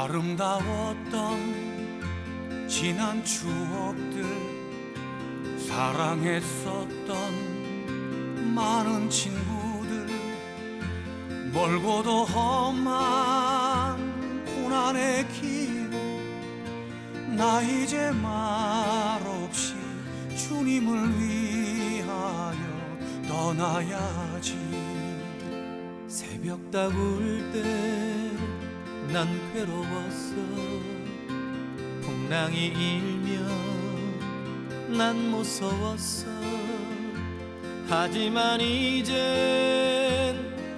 아름다웠던 지난 추억들, 사랑했었던 많은 친구들, 멀고도 험한 고난의 길, 나 이제 말없이 주님을 위하여 떠나야지. 새벽 다구를 때 난 괴로웠어. 풍랑이 일면 난 무서웠어. 하지만 이젠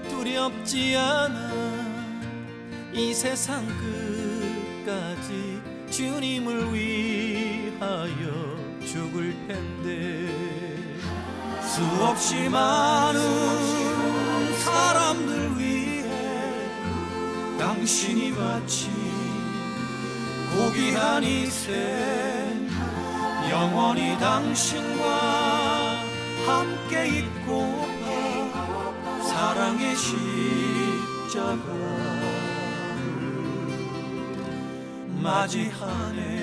두렵지 않아. 이 세상 끝까지 주님을 위하여 죽을 텐데. 수없이 많은 사람들 위해 당신이 바친 고귀한 이 생, 영원히 당신과 함께 있고파 사랑의 십자가를 맞이하네.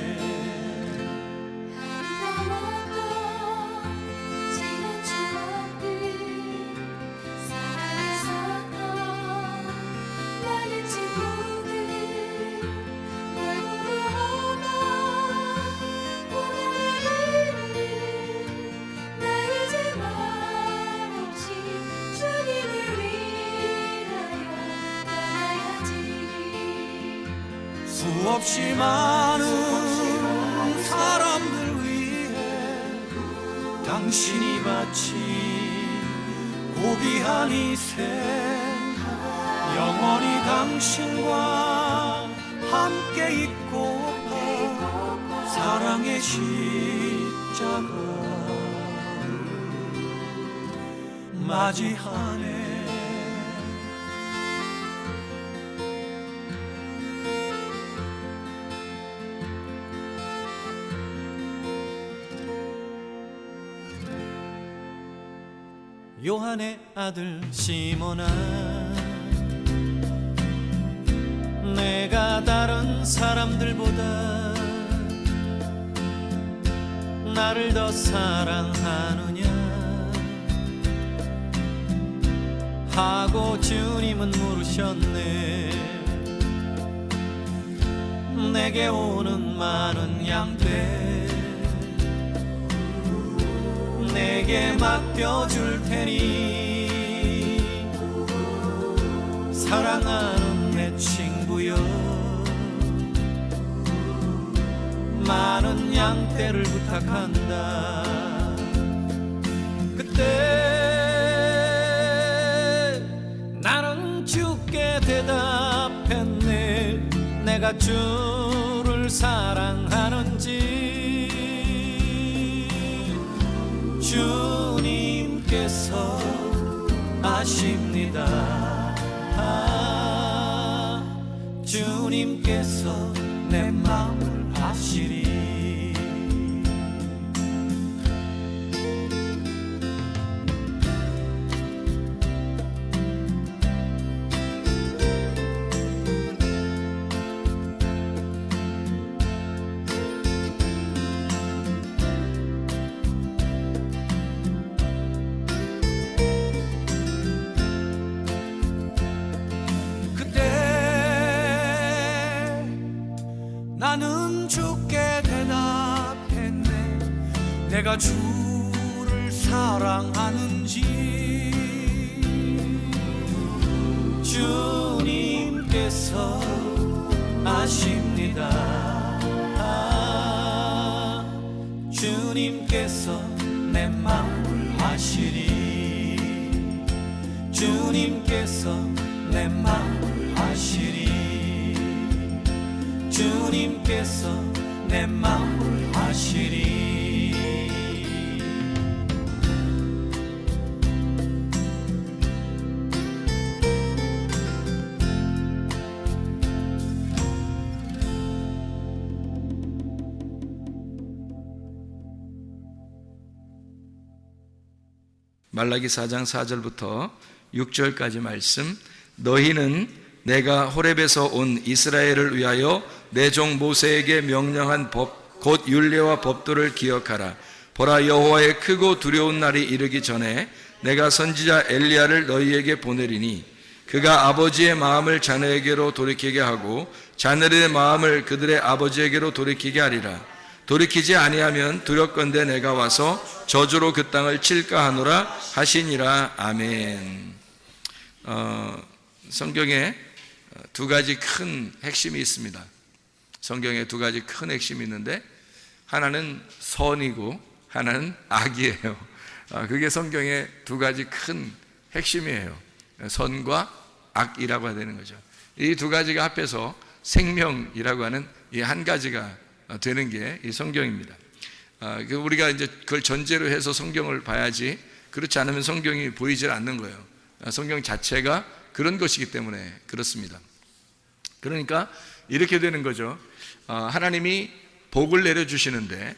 수없이 많은 사람들 위해 당신이 바친 고귀한 이 생, 영원히 당신과 함께 있고파 사랑의 십자가를 맞이하네. 요한의 아들 시몬아, 내가 다른 사람들보다 나를 더 사랑하느냐 하고 주님은 물으셨네. 내게 오는 많은 양떼 내게 맡겨줄 테니 사랑하는 내 친구여, 많은 양떼를 부탁한다. 그때 나는 주께 대답했네. 내가 주를 사랑하는지 주님께서 아십니다. 주님께서 내 마음을 아시리. 나는 주께 대답했네. 내가 주를 사랑하는지 주님께서 아십니다. 주님께서 내 마음을 아시리. 주님께서 내 마음을 아시리. 주님께서 내 마음을 아시리. 말라기 4장 4절부터 6절까지 말씀. 너희는 내가 호렙에서 온 이스라엘을 위하여 내 종 모세에게 명령한 법 곧 율례와 법도를 기억하라. 보라, 여호와의 크고 두려운 날이 이르기 전에 내가 선지자 엘리야를 너희에게 보내리니 그가 아버지의 마음을 자녀에게로 돌이키게 하고 자녀들의 마음을 그들의 아버지에게로 돌이키게 하리라. 돌이키지 아니하면 두렵건대 내가 와서 저주로 그 땅을 칠까 하노라 하시니라. 아멘. 성경에 두 가지 큰 핵심이 있습니다. 성경에 두 가지 큰 핵심이 있는데 하나는 선이고 하나는 악이에요. 그게 성경의 두 가지 큰 핵심이에요. 선과 악이라고 해야 되는 거죠. 이 두 가지가 합해서 생명이라고 하는 이 한 가지가 되는 게 이 성경입니다. 우리가 이제 그걸 전제로 해서 성경을 봐야지, 그렇지 않으면 성경이 보이질 않는 거예요. 성경 자체가 그런 것이기 때문에 그렇습니다. 그러니까 이렇게 되는 거죠. 하나님이 복을 내려주시는데,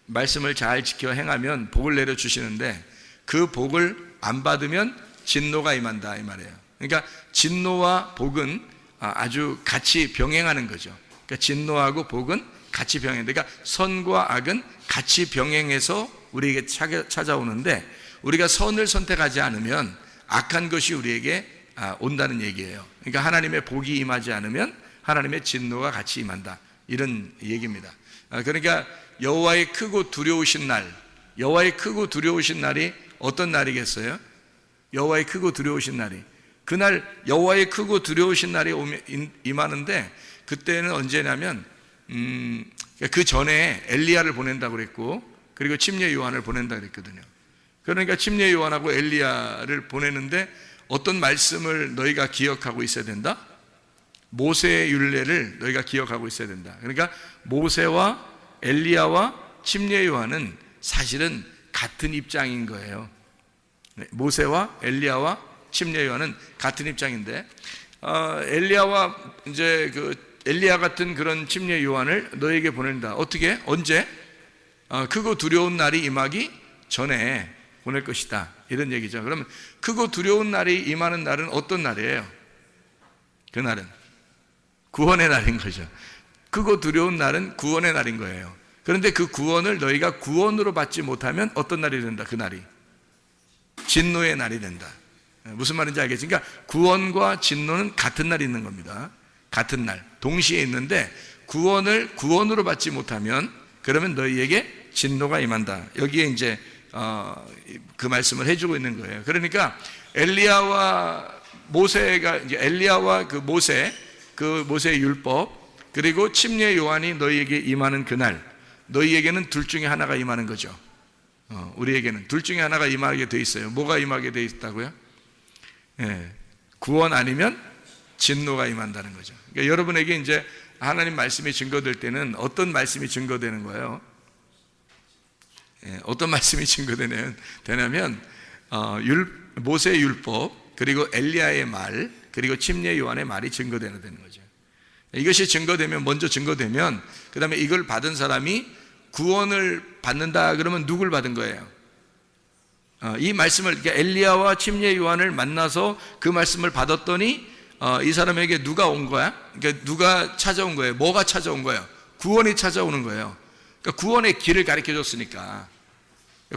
말씀을 잘 지켜 행하면 복을 내려주시는데 그 복을 안 받으면 진노가 임한다, 이 말이에요. 그러니까 진노와 복은 아주 같이 병행하는 거죠. 그러니까 진노하고 복은 같이 병행한다. 그러니까 선과 악은 같이 병행해서 우리에게 찾아오는데, 우리가 선을 선택하지 않으면 악한 것이 우리에게 온다는 얘기예요. 그러니까 하나님의 복이 임하지 않으면 하나님의 진노가 같이 임한다, 이런 얘기입니다. 그러니까 여호와의 크고 두려우신 날, 여호와의 크고 두려우신 날이 어떤 날이겠어요? 여호와의 크고 두려우신 날이, 그날 여호와의 크고 두려우신 날이 임하는데, 그때는 언제냐면 그 전에 엘리야를 보낸다고 그랬고, 그리고 침례 요한을 보낸다고 그랬거든요. 그러니까 침례 요한하고 엘리야를 보내는데 어떤 말씀을 너희가 기억하고 있어야 된다? 모세의 율례를 너희가 기억하고 있어야 된다. 그러니까 모세와 엘리야와 침례 요한은 사실은 같은 입장인 거예요. 모세와 엘리야와 침례 요한은 같은 입장인데, 엘리야와 이제 엘리야 같은 그런 침례 요한을 너희에게 보낸다. 어떻게? 언제? 크고 두려운 날이 임하기 전에 보낼 것이다, 이런 얘기죠. 그러면 크고 두려운 날이 임하는 날은 어떤 날이에요? 그 날은 구원의 날인 거죠. 크고 두려운 날은 구원의 날인 거예요. 그런데 그 구원을 너희가 구원으로 받지 못하면 어떤 날이 된다? 그 날이 진노의 날이 된다. 무슨 말인지 알겠지? 그러니까 구원과 진노는 같은 날이 있는 겁니다. 같은 날, 동시에 있는데 구원을 구원으로 받지 못하면 그러면 너희에게 진노가 임한다. 여기에 이제 그 말씀을 해주고 있는 거예요. 그러니까 엘리야와 모세가, 이제 엘리야와 그 모세의 율법, 그리고 침례 요한이 너희에게 임하는 그날, 너희에게는 둘 중에 하나가 임하는 거죠. 우리에게는 둘 중에 하나가 임하게 돼 있어요. 뭐가 임하게 돼 있다고요? 구원 아니면 진노가 임한다는 거죠. 그러니까 여러분에게 이제 하나님 말씀이 증거될 때는 어떤 말씀이 증거되는 거예요? 어떤 말씀이 증거되냐면 모세의 율법, 그리고 엘리야의 말, 그리고 침례 요한의 말이 증거되는 거죠. 이것이 증거되면, 먼저 증거되면 그 다음에 이걸 받은 사람이 구원을 받는다 그러면 누굴 받은 거예요? 이 말씀을, 그러니까 엘리야와 침례 요한을 만나서 그 말씀을 받았더니 이 사람에게 누가 온 거야? 그러니까 누가 찾아온 거예요? 뭐가 찾아온 거예요? 구원이 찾아오는 거예요. 그러니까 구원의 길을 가르쳐 줬으니까,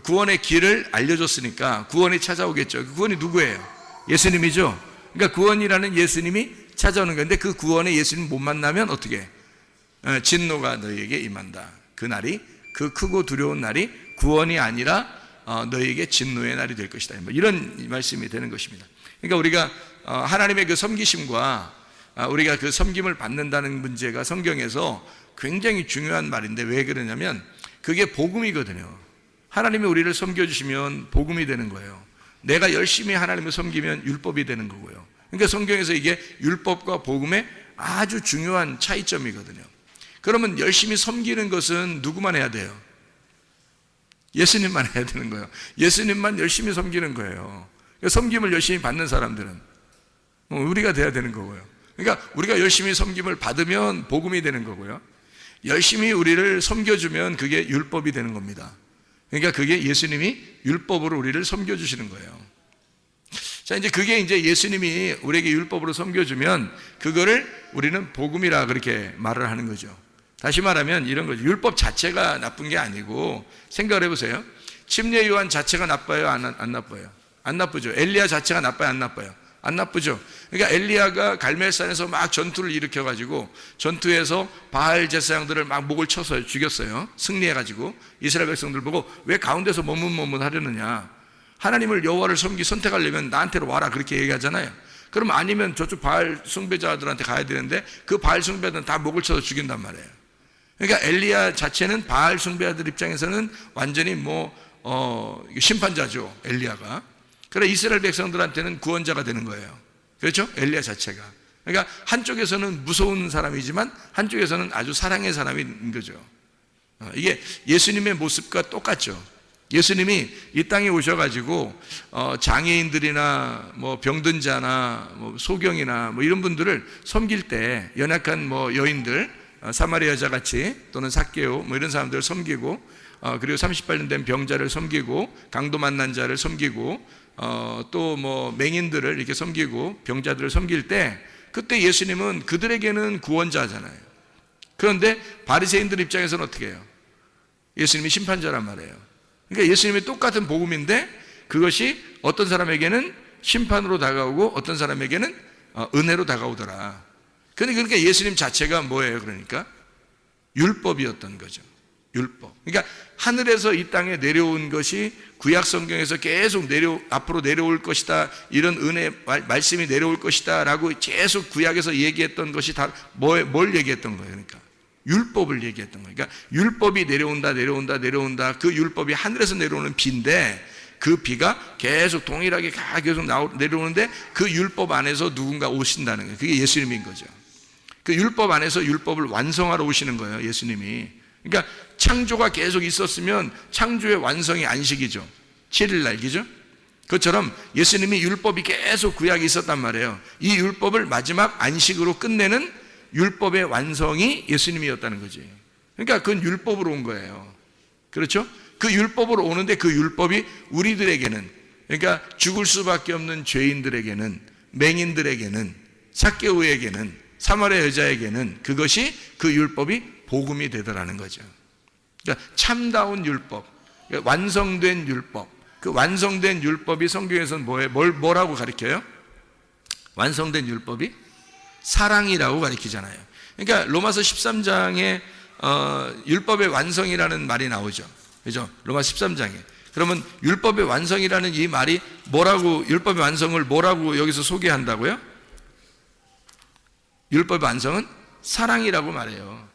구원의 길을 알려줬으니까 구원이 찾아오겠죠. 그 구원이 누구예요? 예수님이죠. 그러니까 구원이라는 예수님이 찾아오는 건데, 그 구원의 예수님 못 만나면 어떻게? 진노가 너희에게 임한다. 그 날이, 그 크고 두려운 날이 구원이 아니라 너희에게 진노의 날이 될 것이다, 이런 말씀이 되는 것입니다. 그러니까 우리가 하나님의 그 섬기심과 우리가 그 섬김을 받는다는 문제가 성경에서 굉장히 중요한 말인데, 왜 그러냐면 그게 복음이거든요. 하나님이 우리를 섬겨주시면 복음이 되는 거예요. 내가 열심히 하나님을 섬기면 율법이 되는 거고요. 그러니까 성경에서 이게 율법과 복음의 아주 중요한 차이점이거든요. 그러면 열심히 섬기는 것은 누구만 해야 돼요? 예수님만 해야 되는 거예요. 예수님만 열심히 섬기는 거예요. 섬김을 열심히 받는 사람들은 우리가 돼야 되는 거고요. 그러니까 우리가 열심히 섬김을 받으면 복음이 되는 거고요. 열심히 우리를 섬겨주면 그게 율법이 되는 겁니다. 그러니까 그게 예수님이 율법으로 우리를 섬겨주시는 거예요. 자, 이제 그게 이제 예수님이 우리에게 율법으로 섬겨주면 그거를 우리는 복음이라 그렇게 말을 하는 거죠. 다시 말하면 이런 거죠. 율법 자체가 나쁜 게 아니고, 생각을 해보세요. 침례 요한 자체가 나빠요? 안 나빠요? 안 나쁘죠. 엘리야 자체가 나빠요? 안 나빠요? 안 나쁘죠. 그러니까 엘리야가 갈멜산에서 막 전투를 일으켜가지고 전투에서 바알 제사장들을 막 목을 쳐서 죽였어요. 승리해가지고 이스라엘 백성들 보고 왜 가운데서 머뭇머뭇 하려느냐, 하나님을 여호와를 선택하려면 나한테로 와라, 그렇게 얘기하잖아요. 그럼 아니면 저쪽 바알 숭배자들한테 가야 되는데 그 바알 숭배자들은 다 목을 쳐서 죽인단 말이에요. 그러니까 엘리야 자체는 바알 숭배자들 입장에서는 완전히 심판자죠, 엘리야가. 그래 이스라엘 백성들한테는 구원자가 되는 거예요. 그렇죠? 엘리야 자체가. 그러니까 한쪽에서는 무서운 사람이지만 한쪽에서는 아주 사랑의 사람인 거죠. 이게 예수님의 모습과 똑같죠. 예수님이 이 땅에 오셔가지고 장애인들이나 병든 자나 소경이나 이런 분들을 섬길 때, 연약한 여인들, 사마리아 여자 같이, 또는 삭개오 이런 사람들을 섬기고, 그리고 38년 된 병자를 섬기고, 강도 만난 자를 섬기고, 또 맹인들을 이렇게 섬기고 병자들을 섬길 때, 그때 예수님은 그들에게는 구원자잖아요. 그런데 바리새인들 입장에서는 어떻게 해요? 예수님이 심판자란 말이에요. 그러니까 예수님이 똑같은 복음인데 그것이 어떤 사람에게는 심판으로 다가오고 어떤 사람에게는 은혜로 다가오더라. 그러니까 예수님 자체가 뭐예요? 그러니까 율법이었던 거죠. 율법. 그러니까 하늘에서 이 땅에 내려온 것이 구약 성경에서 계속 앞으로 내려올 것이다, 이런 은혜 말씀이 내려올 것이다 라고 계속 구약에서 얘기했던 것이 다 뭘 얘기했던 거예요? 그러니까 율법을 얘기했던 거예요. 그러니까 율법이 내려온다. 그 율법이 하늘에서 내려오는 비인데, 그 비가 계속 동일하게 계속 내려오는데 그 율법 안에서 누군가 오신다는 거예요. 그게 예수님인 거죠. 그 율법 안에서 율법을 완성하러 오시는 거예요, 예수님이. 그러니까 창조가 계속 있었으면 창조의 완성이 안식이죠. 7일날, 그죠? 그것처럼 예수님이 율법이 계속 구약에 있었단 말이에요. 이 율법을 마지막 안식으로 끝내는 율법의 완성이 예수님이었다는 거지. 그러니까 그건 율법으로 온 거예요. 그렇죠? 그 율법으로 오는데 그 율법이 우리들에게는, 그러니까 죽을 수밖에 없는 죄인들에게는, 맹인들에게는, 삭개오에게는, 사마리아 여자에게는 그것이, 그 율법이 복음이 되더라는 거죠. 그러니까 참다운 율법, 완성된 율법. 그 완성된 율법이 성경에서는 뭐라고 가르쳐요? 완성된 율법이 사랑이라고 가르치잖아요. 그러니까 로마서 13장에 율법의 완성이라는 말이 나오죠. 그죠? 로마서 13장에. 그러면 율법의 완성이라는 이 말이 뭐라고, 율법의 완성을 뭐라고 여기서 소개한다고요? 율법의 완성은 사랑이라고 말해요.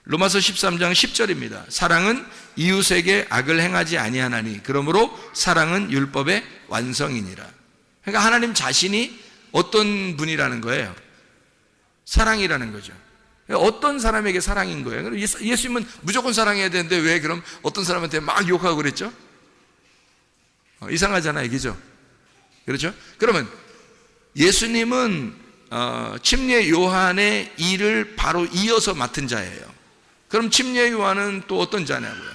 로마서 13장 10절입니다. 사랑은 이웃에게 악을 행하지 아니하나니 그러므로 사랑은 율법의 완성이니라. 그러니까 하나님 자신이 어떤 분이라는 거예요? 사랑이라는 거죠. 어떤 사람에게 사랑인 거예요? 예수님은 무조건 사랑해야 되는데 왜 그럼 어떤 사람한테 막 욕하고 그랬죠? 이상하잖아요, 그죠? 그렇죠? 그러면 예수님은 침례 요한의 일을 바로 이어서 맡은 자예요. 그럼 침례 요한은 또 어떤 자냐고요?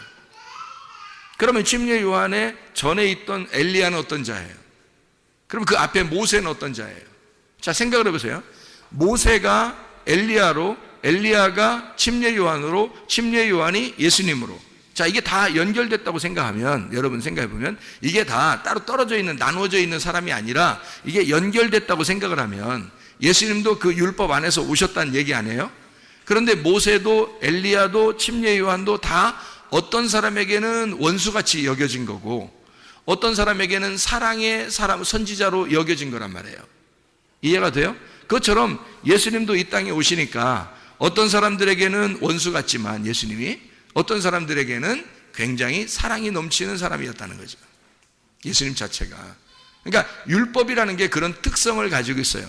그러면 침례 요한의 전에 있던 엘리야는 어떤 자예요? 그럼 그 앞에 모세는 어떤 자예요? 자, 생각을 해보세요. 모세가 엘리야로, 엘리야가 침례 요한으로, 침례 요한이 예수님으로. 자, 이게 다 연결됐다고 생각하면, 여러분 생각해보면 이게 다 따로 떨어져 있는, 나누어져 있는 사람이 아니라 이게 연결됐다고 생각을 하면 예수님도 그 율법 안에서 오셨다는 얘기 아니에요? 그런데 모세도 엘리야도 침례 요한도 다 어떤 사람에게는 원수같이 여겨진 거고 어떤 사람에게는 사랑의 사람, 선지자로 여겨진 거란 말이에요. 이해가 돼요? 그것처럼 예수님도 이 땅에 오시니까 어떤 사람들에게는 원수 같지만 예수님이 어떤 사람들에게는 굉장히 사랑이 넘치는 사람이었다는 거죠. 예수님 자체가. 그러니까 율법이라는 게 그런 특성을 가지고 있어요.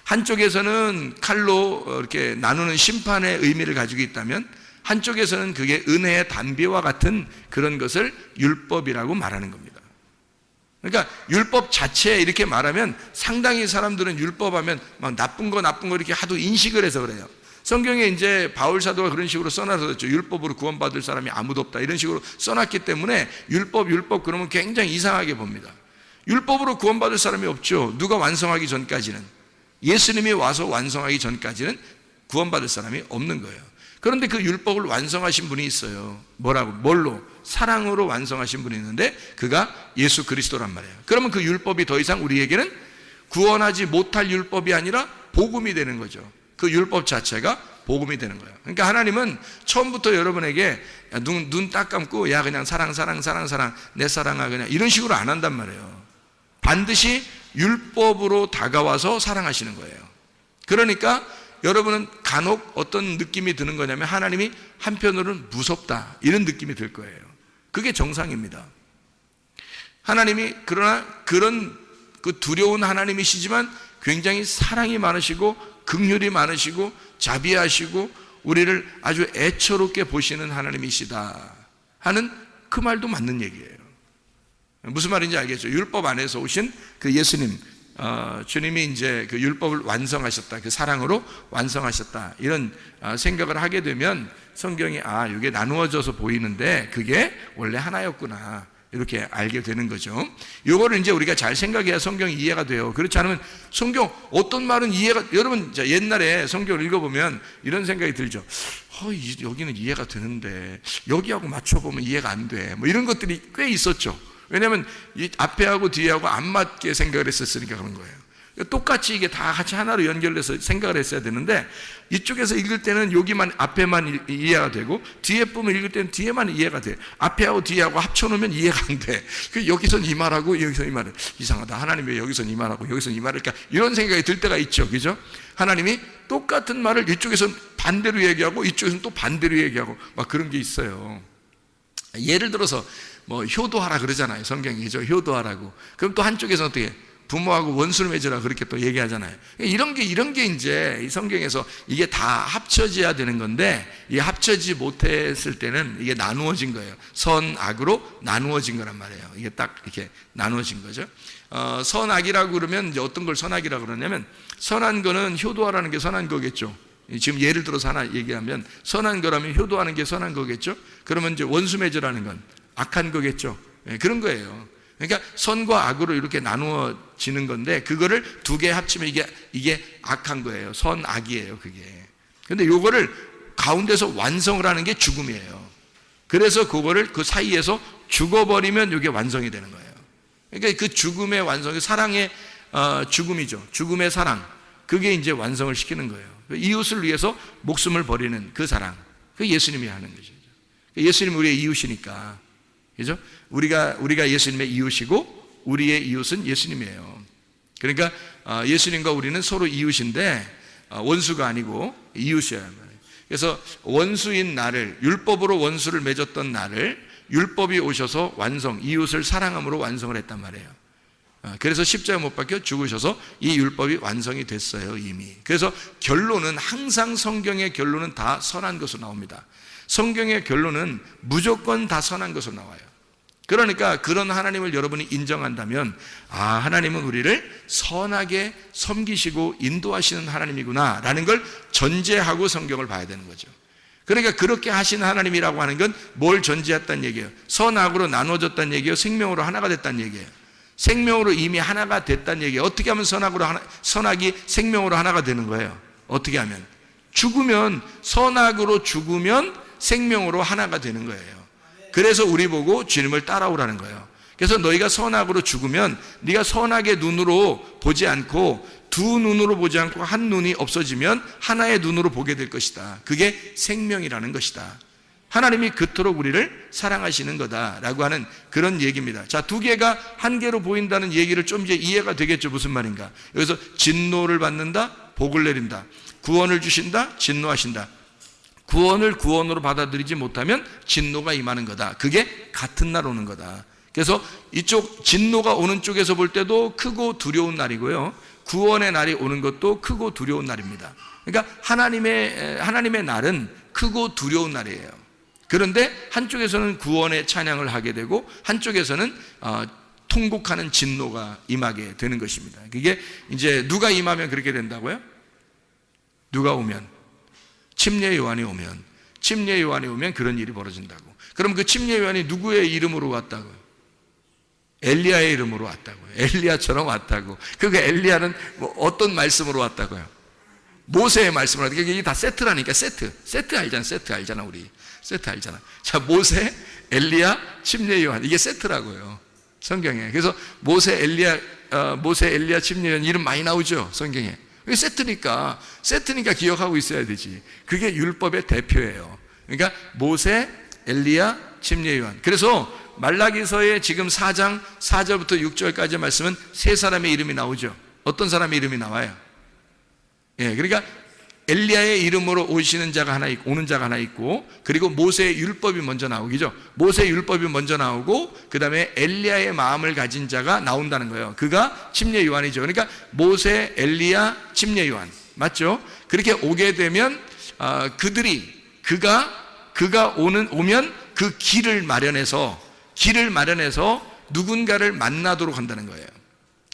한쪽에서는 칼로 이렇게 나누는 심판의 의미를 가지고 있다면 한쪽에서는 그게 은혜의 단비와 같은 그런 것을 율법이라고 말하는 겁니다. 그러니까 율법 자체 이렇게 말하면 상당히 사람들은 율법하면 막 나쁜 거 이렇게 하도 인식을 해서 그래요. 성경에 이제 바울 사도가 그런 식으로 써놨었죠. 율법으로 구원받을 사람이 아무도 없다 이런 식으로 써놨기 때문에 율법 그러면 굉장히 이상하게 봅니다. 율법으로 구원받을 사람이 없죠. 누가 완성하기 전까지는, 예수님이 와서 완성하기 전까지는 구원받을 사람이 없는 거예요. 그런데 그 율법을 완성하신 분이 있어요. 뭘로? 사랑으로 완성하신 분이 있는데 그가 예수 그리스도란 말이에요. 그러면 그 율법이 더 이상 우리에게는 구원하지 못할 율법이 아니라 복음이 되는 거죠. 그 율법 자체가 복음이 되는 거예요. 그러니까 하나님은 처음부터 여러분에게 눈 딱 감고 야 그냥 사랑 내 사랑아 그냥 이런 식으로 안 한단 말이에요. 반드시 율법으로 다가와서 사랑하시는 거예요. 그러니까 여러분은 간혹 어떤 느낌이 드는 거냐면 하나님이 한편으로는 무섭다 이런 느낌이 들 거예요. 그게 정상입니다. 하나님이 그러나 그런 그 두려운 하나님이시지만 굉장히 사랑이 많으시고 긍휼이 많으시고 자비하시고 우리를 아주 애처롭게 보시는 하나님이시다 하는 그 말도 맞는 얘기예요. 무슨 말인지 알겠죠? 율법 안에서 오신 그 예수님, 주님이 이제 그 율법을 완성하셨다, 그 사랑으로 완성하셨다 이런 생각을 하게 되면 성경이 이게 나누어져서 보이는데 그게 원래 하나였구나 이렇게 알게 되는 거죠. 이거를 이제 우리가 잘 생각해야 성경이 이해가 돼요. 그렇지 않으면 성경 어떤 말은 여러분 옛날에 성경을 읽어보면 이런 생각이 들죠. 여기는 이해가 되는데 여기하고 맞춰보면 이해가 안 돼. 뭐 이런 것들이 꽤 있었죠. 왜냐하면 이 앞에하고 뒤에하고 안 맞게 생각을 했었으니까 그런 거예요. 똑같이 이게 다 같이 하나로 연결돼서 생각을 했어야 되는데 이쪽에서 읽을 때는 여기만 앞에만 이해가 되고 뒤에 부분 읽을 때는 뒤에만 이해가 돼. 앞에하고 뒤에하고 합쳐놓으면 이해가 안 돼. 여기선 이 말하고 여기선 이 말을 이상하다. 하나님 왜 여기선 이 말하고 여기선 이 말을까? 이런 생각이 들 때가 있죠. 그죠? 하나님이 똑같은 말을 이쪽에서는 반대로 얘기하고 이쪽에서는 또 반대로 얘기하고 막 그런 게 있어요. 예를 들어서 뭐 효도하라 그러잖아요. 성경이죠. 효도하라고. 그럼 또 한쪽에서는 어떻게 부모하고 원수를 맺으라 그렇게 또 얘기하잖아요. 이런 게 이제 이 성경에서 이게 다 합쳐져야 되는 건데 이 합쳐지 못했을 때는 이게 나누어진 거예요. 선, 악으로 나누어진 거란 말이에요. 이게 딱 이렇게 나누어진 거죠. 선악이라고 그러면 이제 어떤 걸 선악이라고 그러냐면 선한 거는 효도하라는 게 선한 거겠죠. 지금 예를 들어서 하나 얘기하면 선한 거라면 효도하는 게 선한 거겠죠. 그러면 이제 원수 맺으라는 건 악한 거겠죠. 그런 거예요. 그러니까 선과 악으로 이렇게 나누어지는 건데 그거를 두 개 합치면 이게 악한 거예요. 선, 악이에요. 그게. 근데 요거를 가운데서 완성을 하는 게 죽음이에요. 그래서 그거를 그 사이에서 죽어버리면 이게 완성이 되는 거예요. 그러니까 그 죽음의 완성이 사랑의 죽음이죠. 죽음의 사랑. 그게 이제 완성을 시키는 거예요. 이웃을 위해서 목숨을 버리는 그 사랑. 그 예수님이 하는 것이죠. 예수님이 우리의 이웃이니까. 그죠? 우리가 예수님의 이웃이고 우리의 이웃은 예수님이에요. 그러니까 예수님과 우리는 서로 이웃인데 원수가 아니고 이웃이에요. 그래서 원수인 나를, 율법으로 원수를 맺었던 나를 율법이 오셔서 완성, 이웃을 사랑함으로 완성을 했단 말이에요. 그래서 십자가 못 박혀 죽으셔서 이 율법이 완성이 됐어요, 이미. 그래서 결론은 항상 성경의 결론은 다 선한 것으로 나옵니다. 성경의 결론은 무조건 다 선한 것으로 나와요. 그러니까 그런 하나님을 여러분이 인정한다면 하나님은 우리를 선하게 섬기시고 인도하시는 하나님이구나 라는 걸 전제하고 성경을 봐야 되는 거죠. 그러니까 그렇게 하신 하나님이라고 하는 건 뭘 전제했다는 얘기예요? 선악으로 나눠졌다는 얘기예요? 생명으로 하나가 됐다는 얘기예요? 생명으로 이미 하나가 됐다는 얘기예요. 어떻게 하면 선악이 생명으로 하나가 되는 거예요? 어떻게 하면? 죽으면, 선악으로 죽으면 생명으로 하나가 되는 거예요. 그래서 우리 보고 주님을 따라오라는 거예요. 그래서 너희가 선악으로 죽으면 네가 선악의 눈으로 보지 않고 두 눈으로 보지 않고 한 눈이 없어지면 하나의 눈으로 보게 될 것이다. 그게 생명이라는 것이다. 하나님이 그토록 우리를 사랑하시는 거다라고 하는 그런 얘기입니다. 자, 두 개가 한 개로 보인다는 얘기를 좀 이제 이해가 되겠죠. 무슨 말인가? 여기서 진노를 받는다, 복을 내린다. 구원을 주신다, 진노하신다. 구원을 구원으로 받아들이지 못하면 진노가 임하는 거다. 그게 같은 날 오는 거다. 그래서 이쪽 진노가 오는 쪽에서 볼 때도 크고 두려운 날이고요. 구원의 날이 오는 것도 크고 두려운 날입니다. 그러니까 하나님의 날은 크고 두려운 날이에요. 그런데 한쪽에서는 구원의 찬양을 하게 되고 한쪽에서는 통곡하는 진노가 임하게 되는 것입니다. 그게 이제 누가 임하면 그렇게 된다고요? 누가 오면? 침례 요한이 오면 그런 일이 벌어진다고. 그럼 그 침례 요한이 누구의 이름으로 왔다고요? 엘리야의 이름으로 왔다고요. 엘리야처럼 왔다고. 그러니까 엘리야는 뭐 어떤 말씀으로 왔다고요? 모세의 말씀으로 왔다고. 이게 다 세트라니까. 세트 알잖아. 세트 알잖아. 우리 세트 알잖아. 자, 모세, 엘리야, 침례 요한, 이게 세트라고요, 성경에. 그래서 모세, 엘리야, 침례 요한 이름 많이 나오죠, 성경에. 이게 세트니까 기억하고 있어야 되지. 그게 율법의 대표예요. 그러니까 모세, 엘리야, 침례 요한. 그래서 말라기서의 지금 4장 4절부터 6절까지 말씀은 세 사람의 이름이 나오죠. 어떤 사람의 이름이 나와요? 예, 그러니까 엘리야의 이름으로 오는 자가 하나 있고, 그리고 모세의 율법이 먼저 나오기죠. 모세의 율법이 먼저 나오고, 그 다음에 엘리야의 마음을 가진 자가 나온다는 거예요. 그가 침례 요한이죠. 그러니까 모세, 엘리야, 침례 요한, 맞죠? 그렇게 오게 되면 그가 오면 그 길을 마련해서 누군가를 만나도록 한다는 거예요.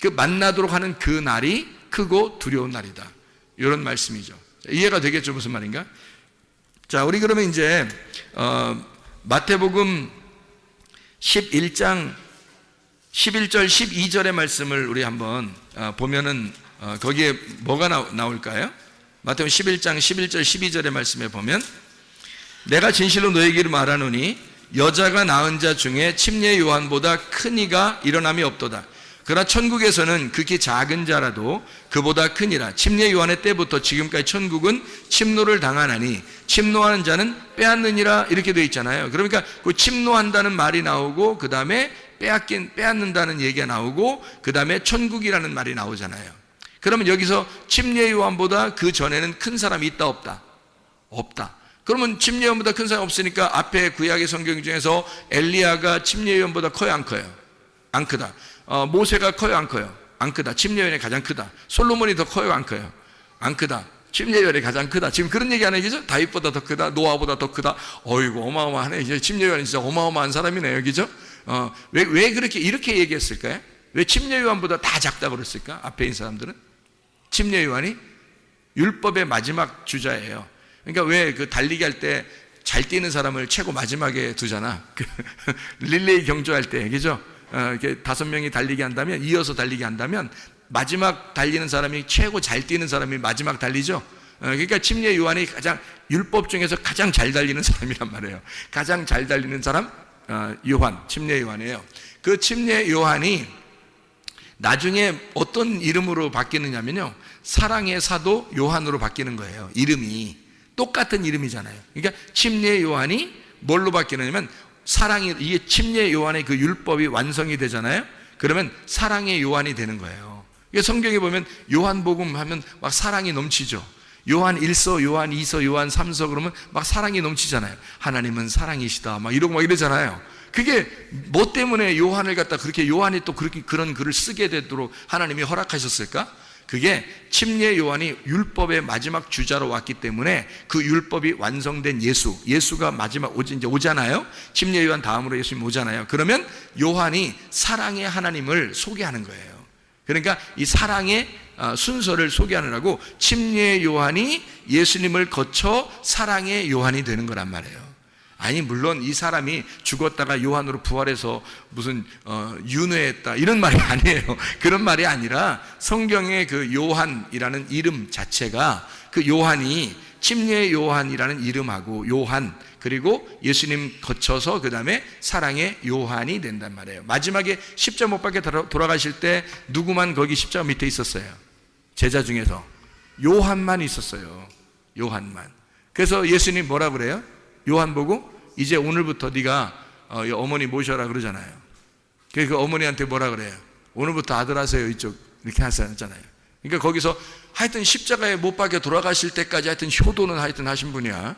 그 만나도록 하는 그 날이 크고 두려운 날이다, 이런 말씀이죠. 이해가 되겠죠, 무슨 말인가? 자, 우리 그러면 이제 마태복음 11장 11절 12절의 말씀을 우리 한번 보면은 거기에 뭐가 나올까요? 마태복음 11장 11절 12절의 말씀에 보면, 내가 진실로 너에게 말하노니 여자가 낳은 자 중에 침례 요한보다 큰 이가 일어남이 없도다. 그러나 천국에서는 극히 작은 자라도 그보다 크니라. 침례 요한의 때부터 지금까지 천국은 침노를 당하나니 침노하는 자는 빼앗느니라, 이렇게 되어 있잖아요. 그러니까 그 침노한다는 말이 나오고, 그 다음에 빼앗는다는 얘기가 나오고, 그 다음에 천국이라는 말이 나오잖아요. 그러면 여기서 침례 요한보다 그 전에는 큰 사람이 있다, 없다? 없다. 그러면 침례 요한보다 큰 사람이 없으니까 앞에 구약의 성경 중에서 엘리야가 침례 요한보다 커요, 안 커요? 안 크다. 모세가 커요, 안 커요? 안 크다. 침례 요한이 가장 크다. 솔로몬이 더 커요, 안 커요? 안 크다. 침례 요한이 가장 크다. 지금 그런 얘기 하는 얘기죠? 다윗보다 더 크다, 노아보다 더 크다. 어이구, 어마어마하네. 이제 침례 요한이 진짜 어마어마한 사람이네요, 그죠? 왜 이렇게 얘기했을까요? 왜 침례 요한보다 다 작다고 그랬을까? 앞에 있는 사람들은 침례 요한이 율법의 마지막 주자예요. 그러니까 왜 그 달리기 할 때 잘 뛰는 사람을 최고 마지막에 두잖아. 릴레이 경주할 때, 그죠? 이렇게 5명이 달리기 한다면, 이어서 달리기 한다면, 마지막 달리는 사람이 최고 잘 뛰는 사람이 마지막 달리죠? 그러니까 침례 요한이 가장, 율법 중에서 가장 잘 달리는 사람이란 말이에요. 가장 잘 달리는 사람, 침례 요한이에요. 그 침례 요한이 나중에 어떤 이름으로 바뀌느냐면요, 사랑의 사도 요한으로 바뀌는 거예요. 이름이 똑같은 이름이잖아요. 그러니까 침례 요한이 뭘로 바뀌느냐면, 이게 침례 요한의 그 율법이 완성이 되잖아요. 그러면 사랑의 요한이 되는 거예요. 성경에 보면 요한복음 하면 막 사랑이 넘치죠. 요한 1서, 요한 2서, 요한 3서 그러면 막 사랑이 넘치잖아요. 하나님은 사랑이시다 막 이러고 막 이러잖아요. 그게 뭐 때문에 요한을 갖다 그렇게, 요한이 또 그렇게 그런 글을 쓰게 되도록 하나님이 허락하셨을까? 그게 침례 요한이 율법의 마지막 주자로 왔기 때문에 그 율법이 완성된 예수가 마지막 이제 오잖아요. 침례 요한 다음으로 예수님 오잖아요. 그러면 요한이 사랑의 하나님을 소개하는 거예요. 그러니까 이 사랑의 순서를 소개하느라고 침례 요한이 예수님을 거쳐 사랑의 요한이 되는 거란 말이에요. 아니, 물론 이 사람이 죽었다가 요한으로 부활해서 무슨 윤회했다 이런 말이 아니에요. 그런 말이 아니라 성경의 그 요한이라는 이름 자체가, 그 요한이 침례 요한이라는 이름하고 요한, 그리고 예수님 거쳐서 그 다음에 사랑의 요한이 된단 말이에요. 마지막에 십자가 못 박혀 돌아가실 때 누구만 거기 십자가 밑에 있었어요? 제자 중에서 요한만 있었어요. 요한만. 그래서 예수님 뭐라 그래요? 요한 보고 이제 오늘부터 네가 어머니 모셔라 그러잖아요. 그 어머니한테 뭐라 그래요? 오늘부터 아들 하세요, 이쪽, 이렇게 하셨잖아요. 그러니까 거기서 하여튼 십자가에 못 박혀 돌아가실 때까지 하여튼 효도는 하여튼 하신 분이야.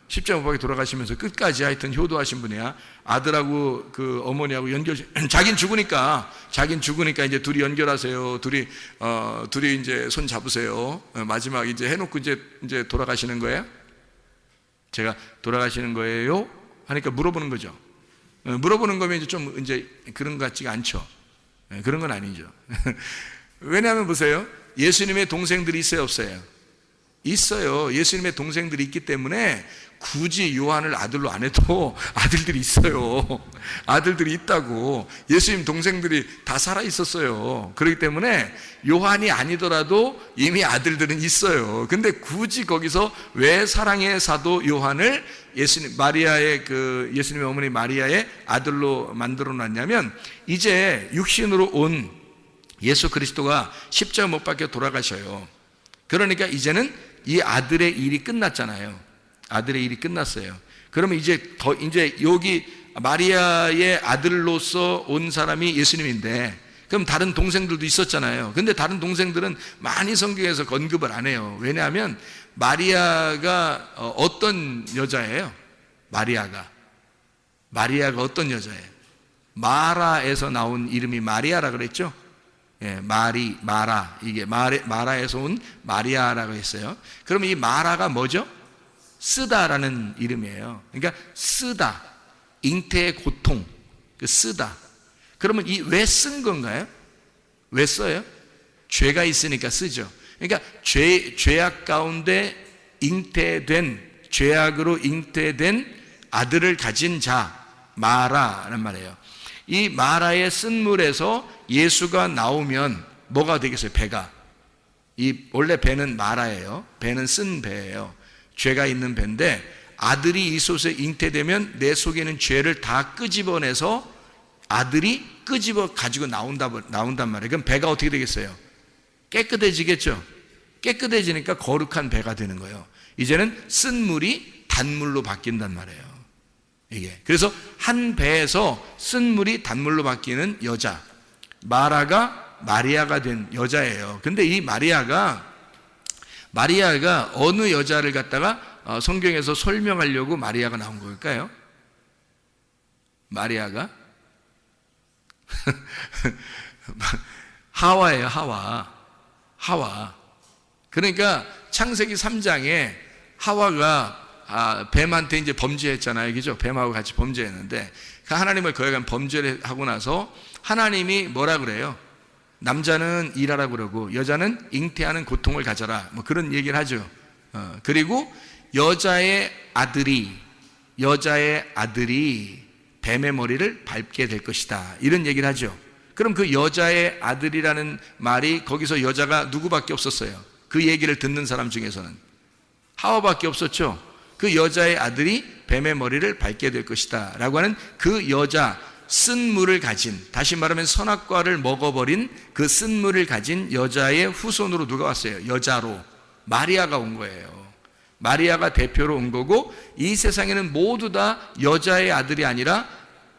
십자가 못 박혀 돌아가시면서 끝까지 하여튼 효도하신 분이야. 아들하고 그 어머니하고 자긴 죽으니까 이제 둘이 연결하세요. 둘이 이제 손 잡으세요. 마지막 이제 해놓고 이제 돌아가시는 거예요. 제가 돌아가시는 거예요? 하니까 물어보는 거죠. 물어보는 거면 이제 좀 이제 그런 것 같지가 않죠. 그런 건 아니죠. 왜냐하면 보세요. 예수님의 동생들이 있어요, 없어요? 있어요. 예수님의 동생들이 있기 때문에 굳이 요한을 아들로 안 해도 아들들이 있어요. 아들들이 있다고. 예수님 동생들이 다 살아 있었어요. 그렇기 때문에 요한이 아니더라도 이미 아들들은 있어요. 근데 굳이 거기서 왜 사랑의 사도 요한을 예수님의 어머니 마리아의 아들로 만들어 놨냐면, 이제 육신으로 온 예수 그리스도가 십자가 못 박혀 돌아가셔요. 그러니까 이제는 이 아들의 일이 끝났잖아요. 아들의 일이 끝났어요. 그러면 이제 여기 마리아의 아들로서 온 사람이 예수님인데, 그럼 다른 동생들도 있었잖아요. 근데 다른 동생들은 많이 성경에서 언급을 안 해요. 왜냐하면 마리아가 어떤 여자예요? 마리아가 어떤 여자예요? 마라에서 나온 이름이 마리아라 그랬죠? 예, 마라. 이게 마라에서 온 마리아라고 했어요. 그러면 이 마라가 뭐죠? 쓰다라는 이름이에요. 그러니까 쓰다, 잉태의 고통, 그 쓰다. 그러면 왜 쓴 건가요? 왜 써요? 죄가 있으니까 쓰죠. 그러니까 죄악 가운데 죄악으로 잉태된 아들을 가진 자, 마라란 말이에요. 이 마라의 쓴물에서 예수가 나오면 뭐가 되겠어요? 배가. 원래 배는 마라예요. 배는 쓴 배예요. 죄가 있는 배인데, 아들이 이 속에 잉태되면 내 속에 있는 죄를 다 끄집어내서 아들이 끄집어 가지고 나온단 말이에요. 그럼 배가 어떻게 되겠어요? 깨끗해지겠죠. 깨끗해지니까 거룩한 배가 되는 거예요. 이제는 쓴 물이 단물로 바뀐단 말이에요. 이게 그래서 한 배에서 쓴 물이 단물로 바뀌는 여자, 마라가 마리아가 된 여자예요. 근데 이 마리아가 어느 여자를 갖다가 성경에서 설명하려고 마리아가 나온 걸까요? 마리아가 하와예요. 하와. 그러니까 창세기 3장에 하와가 뱀한테 이제 범죄했잖아요. 그죠? 뱀하고 같이 범죄했는데, 그 하나님을 거역한 범죄를 하고 나서 하나님이 뭐라 그래요? 남자는 일하라 그러고 여자는 잉태하는 고통을 가져라, 뭐 그런 얘기를 하죠. 그리고 여자의 아들이 뱀의 머리를 밟게 될 것이다, 이런 얘기를 하죠. 그럼 그 여자의 아들이라는 말이, 거기서 여자가 누구밖에 없었어요? 그 얘기를 듣는 사람 중에서는 하와밖에 없었죠. 그 여자의 아들이 뱀의 머리를 밟게 될 것이다 라고 하는 그 여자, 쓴물을 가진, 다시 말하면 선악과를 먹어버린 그 쓴물을 가진 여자의 후손으로 누가 왔어요? 여자로 마리아가 온 거예요. 마리아가 대표로 온 거고, 이 세상에는 모두 다 여자의 아들이 아니라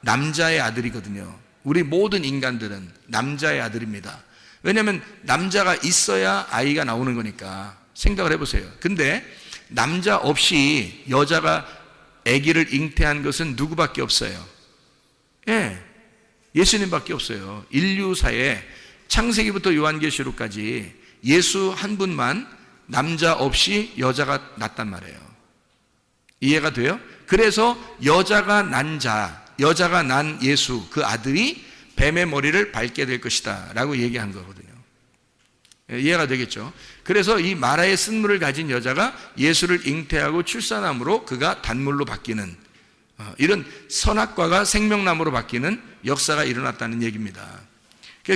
남자의 아들이거든요. 우리 모든 인간들은 남자의 아들입니다. 왜냐하면 남자가 있어야 아이가 나오는 거니까. 생각을 해보세요. 근데 남자 없이 여자가 아기를 잉태한 것은 누구밖에 없어요? 예수님밖에 없어요. 인류사에 창세기부터 요한계시록까지 예수 한 분만 남자 없이 여자가 낳았단 말이에요. 이해가 돼요? 그래서 여자가 난 예수, 그 아들이 뱀의 머리를 밟게 될 것이다 라고 얘기한 거거든요. 이해가 되겠죠? 그래서 이 마라의 쓴물을 가진 여자가 예수를 잉태하고 출산함으로 그가 단물로 바뀌는, 이런 선악과가 생명나무로 바뀌는 역사가 일어났다는 얘기입니다.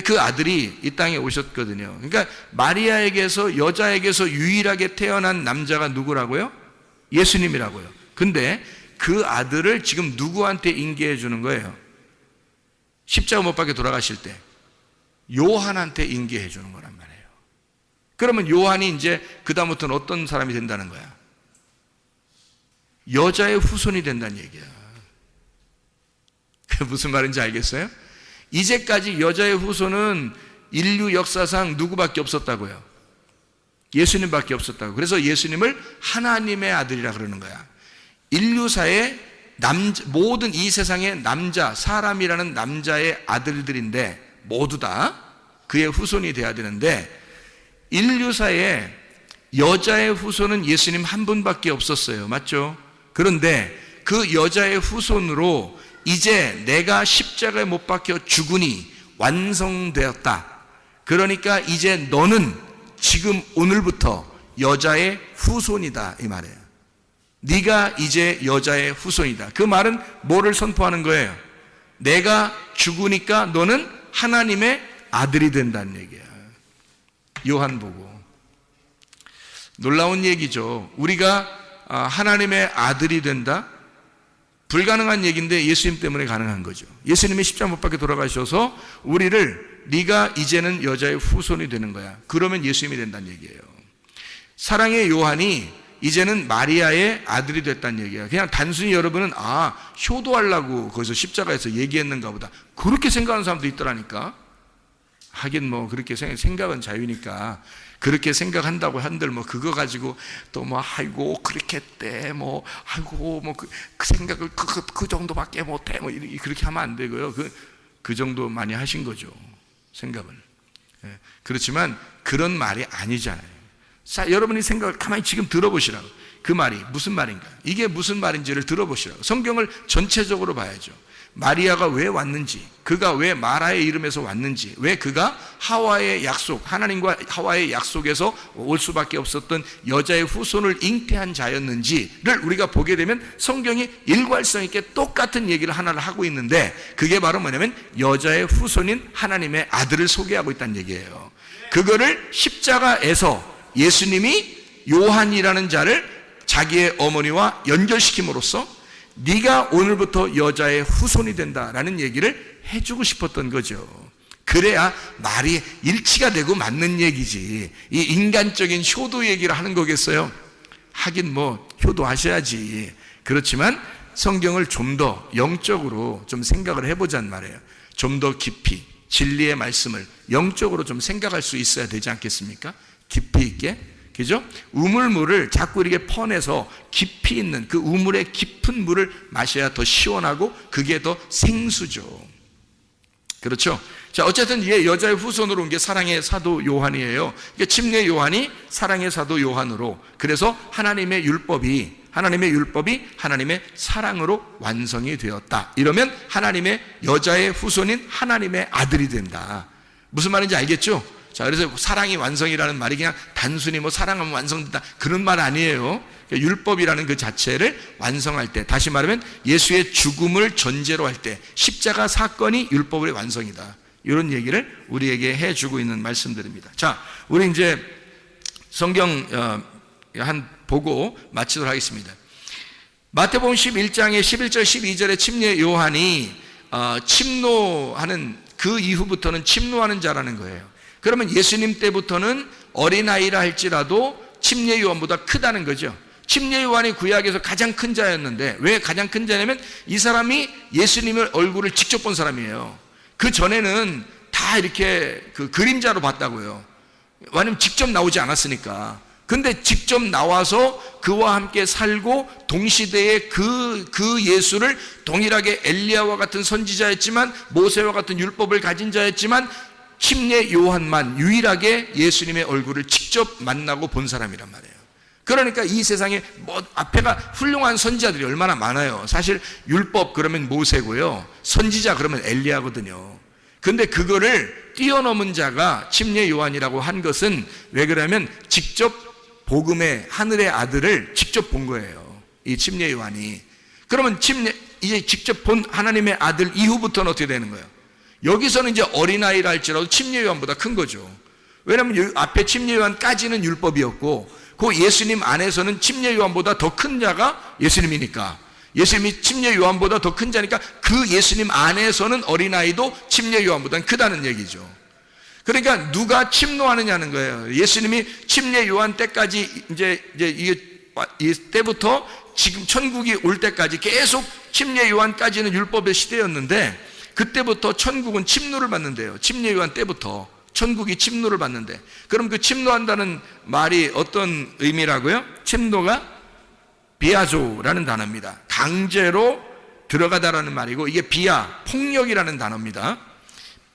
그 아들이 이 땅에 오셨거든요. 그러니까 마리아에게서, 여자에게서 유일하게 태어난 남자가 누구라고요? 예수님이라고요. 근데 그 아들을 지금 누구한테 인계해 주는 거예요? 십자가 못 박혀 돌아가실 때 요한한테 인계해 주는 거란 말이에요. 그러면 요한이 이제 그다음부터는 어떤 사람이 된다는 거야? 여자의 후손이 된다는 얘기야. 그게 무슨 말인지 알겠어요? 이제까지 여자의 후손은 인류 역사상 누구밖에 없었다고요? 예수님밖에 없었다고. 그래서 예수님을 하나님의 아들이라 그러는 거야. 인류사의 모든 이 세상의 사람이라는 남자의 아들들인데 모두 다 그의 후손이 돼야 되는데, 인류사에 여자의 후손은 예수님 한 분밖에 없었어요. 맞죠? 그런데 그 여자의 후손으로 이제 내가 십자가에 못 박혀 죽으니 완성되었다. 그러니까 이제 너는 지금 오늘부터 여자의 후손이다, 이 말이에요. 네가 이제 여자의 후손이다. 그 말은 뭐를 선포하는 거예요? 내가 죽으니까 너는 하나님의 아들이 된다는 얘기야. 요한복음. 놀라운 얘기죠. 우리가 하나님의 아들이 된다? 불가능한 얘기인데 예수님 때문에 가능한 거죠. 예수님이 십자가 못 박혀 돌아가셔서 우리를 네가 이제는 여자의 후손이 되는 거야. 그러면 예수님이 된다는 얘기예요. 사랑의 요한이 이제는 마리아의 아들이 됐다는 얘기예요. 그냥 단순히 여러분은 효도하려고 거기서 십자가에서 얘기했는가 보다, 그렇게 생각하는 사람도 있더라니까. 하긴 뭐 그렇게 생각은 자유니까 그렇게 생각한다고 한들 뭐 그거 가지고 또 뭐 아이고 그렇게 했대 뭐 아이고 뭐 그 생각을 그 정도밖에 못해 뭐 그렇게 하면 안 되고요. 그 정도 많이 하신 거죠, 생각을. 그렇지만 그런 말이 아니잖아요. 여러분이 생각을 가만히 지금 들어보시라고. 그 말이 무슨 말인가, 이게 무슨 말인지를 들어보시라고. 성경을 전체적으로 봐야죠. 마리아가 왜 왔는지, 그가 왜 마라의 이름에서 왔는지, 왜 그가 하와의 약속, 하나님과 하와의 약속에서 올 수밖에 없었던 여자의 후손을 잉태한 자였는지를 우리가 보게 되면 성경이 일괄성 있게 똑같은 얘기를 하나를 하고 있는데, 그게 바로 뭐냐면 여자의 후손인 하나님의 아들을 소개하고 있다는 얘기예요. 그거를 십자가에서 예수님이 요한이라는 자를 자기의 어머니와 연결시킴으로써 네가 오늘부터 여자의 후손이 된다라는 얘기를 해주고 싶었던 거죠. 그래야 말이 일치가 되고 맞는 얘기지, 이 인간적인 효도 얘기를 하는 거겠어요? 하긴 뭐 효도하셔야지. 그렇지만 성경을 좀 더 영적으로 좀 생각을 해보자는 말이에요. 좀 더 깊이 진리의 말씀을 영적으로 좀 생각할 수 있어야 되지 않겠습니까? 깊이 있게. 그죠? 우물물을 자꾸 이렇게 퍼내서 깊이 있는 그 우물의 깊은 물을 마셔야 더 시원하고 그게 더 생수죠. 그렇죠? 자, 어쨌든 이게 여자의 후손으로 온 게 사랑의 사도 요한이에요. 그러니까 침례 요한이 사랑의 사도 요한으로, 그래서 하나님의 율법이 하나님의 사랑으로 완성이 되었다. 이러면 하나님의 여자의 후손인 하나님의 아들이 된다. 무슨 말인지 알겠죠? 자, 그래서 사랑이 완성이라는 말이 그냥 단순히 뭐 사랑하면 완성된다 그런 말 아니에요. 그러니까 율법이라는 그 자체를 완성할 때, 다시 말하면 예수의 죽음을 전제로 할 때 십자가 사건이 율법의 완성이다. 이런 얘기를 우리에게 해주고 있는 말씀들입니다. 자, 우리 이제 성경 한 보고 마치도록 하겠습니다. 마태복음 11장의 11절 12절에 침례 요한이 침노하는 그 이후부터는 침노하는 자라는 거예요. 그러면 예수님 때부터는 어린아이라 할지라도 침례 요한보다 크다는 거죠. 침례 요한이 구약에서 가장 큰 자였는데, 왜 가장 큰 자냐면 이 사람이 예수님의 얼굴을 직접 본 사람이에요. 그 전에는 다 이렇게 그 그림자로 봤다고요. 왜냐면 직접 나오지 않았으니까. 근데 직접 나와서 그와 함께 살고 동시대에 그 예수를 동일하게 엘리야와 같은 선지자였지만, 모세와 같은 율법을 가진 자였지만, 침례 요한만 유일하게 예수님의 얼굴을 직접 만나고 본 사람이란 말이에요. 그러니까 이 세상에 뭐 앞에가 훌륭한 선지자들이 얼마나 많아요. 사실 율법 그러면 모세고요, 선지자 그러면 엘리야거든요. 근데 그거를 뛰어넘은 자가 침례 요한이라고 한 것은 왜 그러냐면 직접 복음의 하늘의 아들을 직접 본 거예요, 이 침례 요한이. 그러면 이제 직접 본 하나님의 아들 이후부터는 어떻게 되는 거예요? 여기서는 이제 어린아이라 할지라도 침례 요한보다 큰 거죠. 왜냐하면 앞에 침례 요한까지는 율법이었고, 그 예수님 안에서는 침례 요한보다 더 큰 자가 예수님이니까, 예수님이 침례 요한보다 더 큰 자니까 그 예수님 안에서는 어린아이도 침례 요한보다는 크다는 얘기죠. 그러니까 누가 침노하느냐는 거예요. 예수님이 침례 요한 때까지 이제 이 때부터 지금 천국이 올 때까지 계속 침례 요한까지는 율법의 시대였는데, 그때부터 천국은 침노를 받는데요. 침례 요한 때부터 천국이 침노를 받는데, 그럼 그 침노한다는 말이 어떤 의미라고요? 침노가 비아조라는 단어입니다. 강제로 들어가다라는 말이고, 이게 비아, 폭력이라는 단어입니다.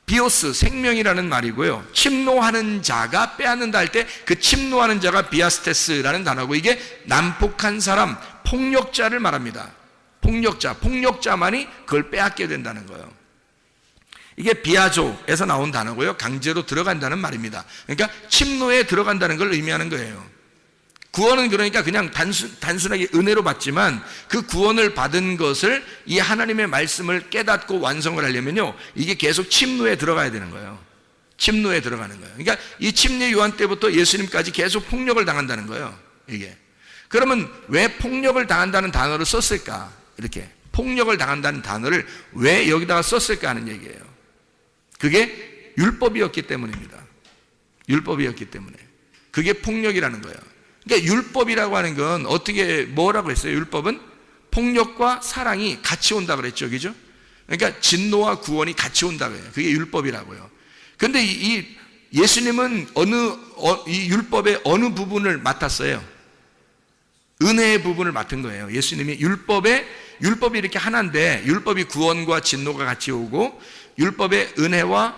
비오스, 생명이라는 말이고요. 침노하는 자가 빼앗는다 할 때 그 침노하는 자가 비아스테스라는 단어고, 이게 난폭한 사람, 폭력자를 말합니다. 폭력자만이 그걸 빼앗게 된다는 거예요. 이게 비아조에서 나온 단어고요. 강제로 들어간다는 말입니다. 그러니까 침노에 들어간다는 걸 의미하는 거예요. 구원은 그러니까 그냥 단순하게 은혜로 받지만 그 구원을 받은 것을 이 하나님의 말씀을 깨닫고 완성을 하려면요, 이게 계속 침노에 들어가야 되는 거예요. 침노에 들어가는 거예요. 그러니까 이 침례 요한 때부터 예수님까지 계속 폭력을 당한다는 거예요. 이게. 그러면 왜 폭력을 당한다는 단어를 썼을까? 이렇게 폭력을 당한다는 단어를 왜 여기다가 썼을까 하는 얘기예요. 그게 율법이었기 때문입니다. 율법이었기 때문에. 그게 폭력이라는 거예요. 그러니까 율법이라고 하는 건 어떻게 뭐라고 했어요? 율법은 폭력과 사랑이 같이 온다 그랬죠, 그죠? 그러니까 진노와 구원이 같이 온다고 해요. 그게 율법이라고요. 근데 이 예수님은 이 율법의 어느 부분을 맡았어요? 은혜의 부분을 맡은 거예요. 예수님이 율법이 이렇게 하나인데, 율법이 구원과 진노가 같이 오고 율법의 은혜와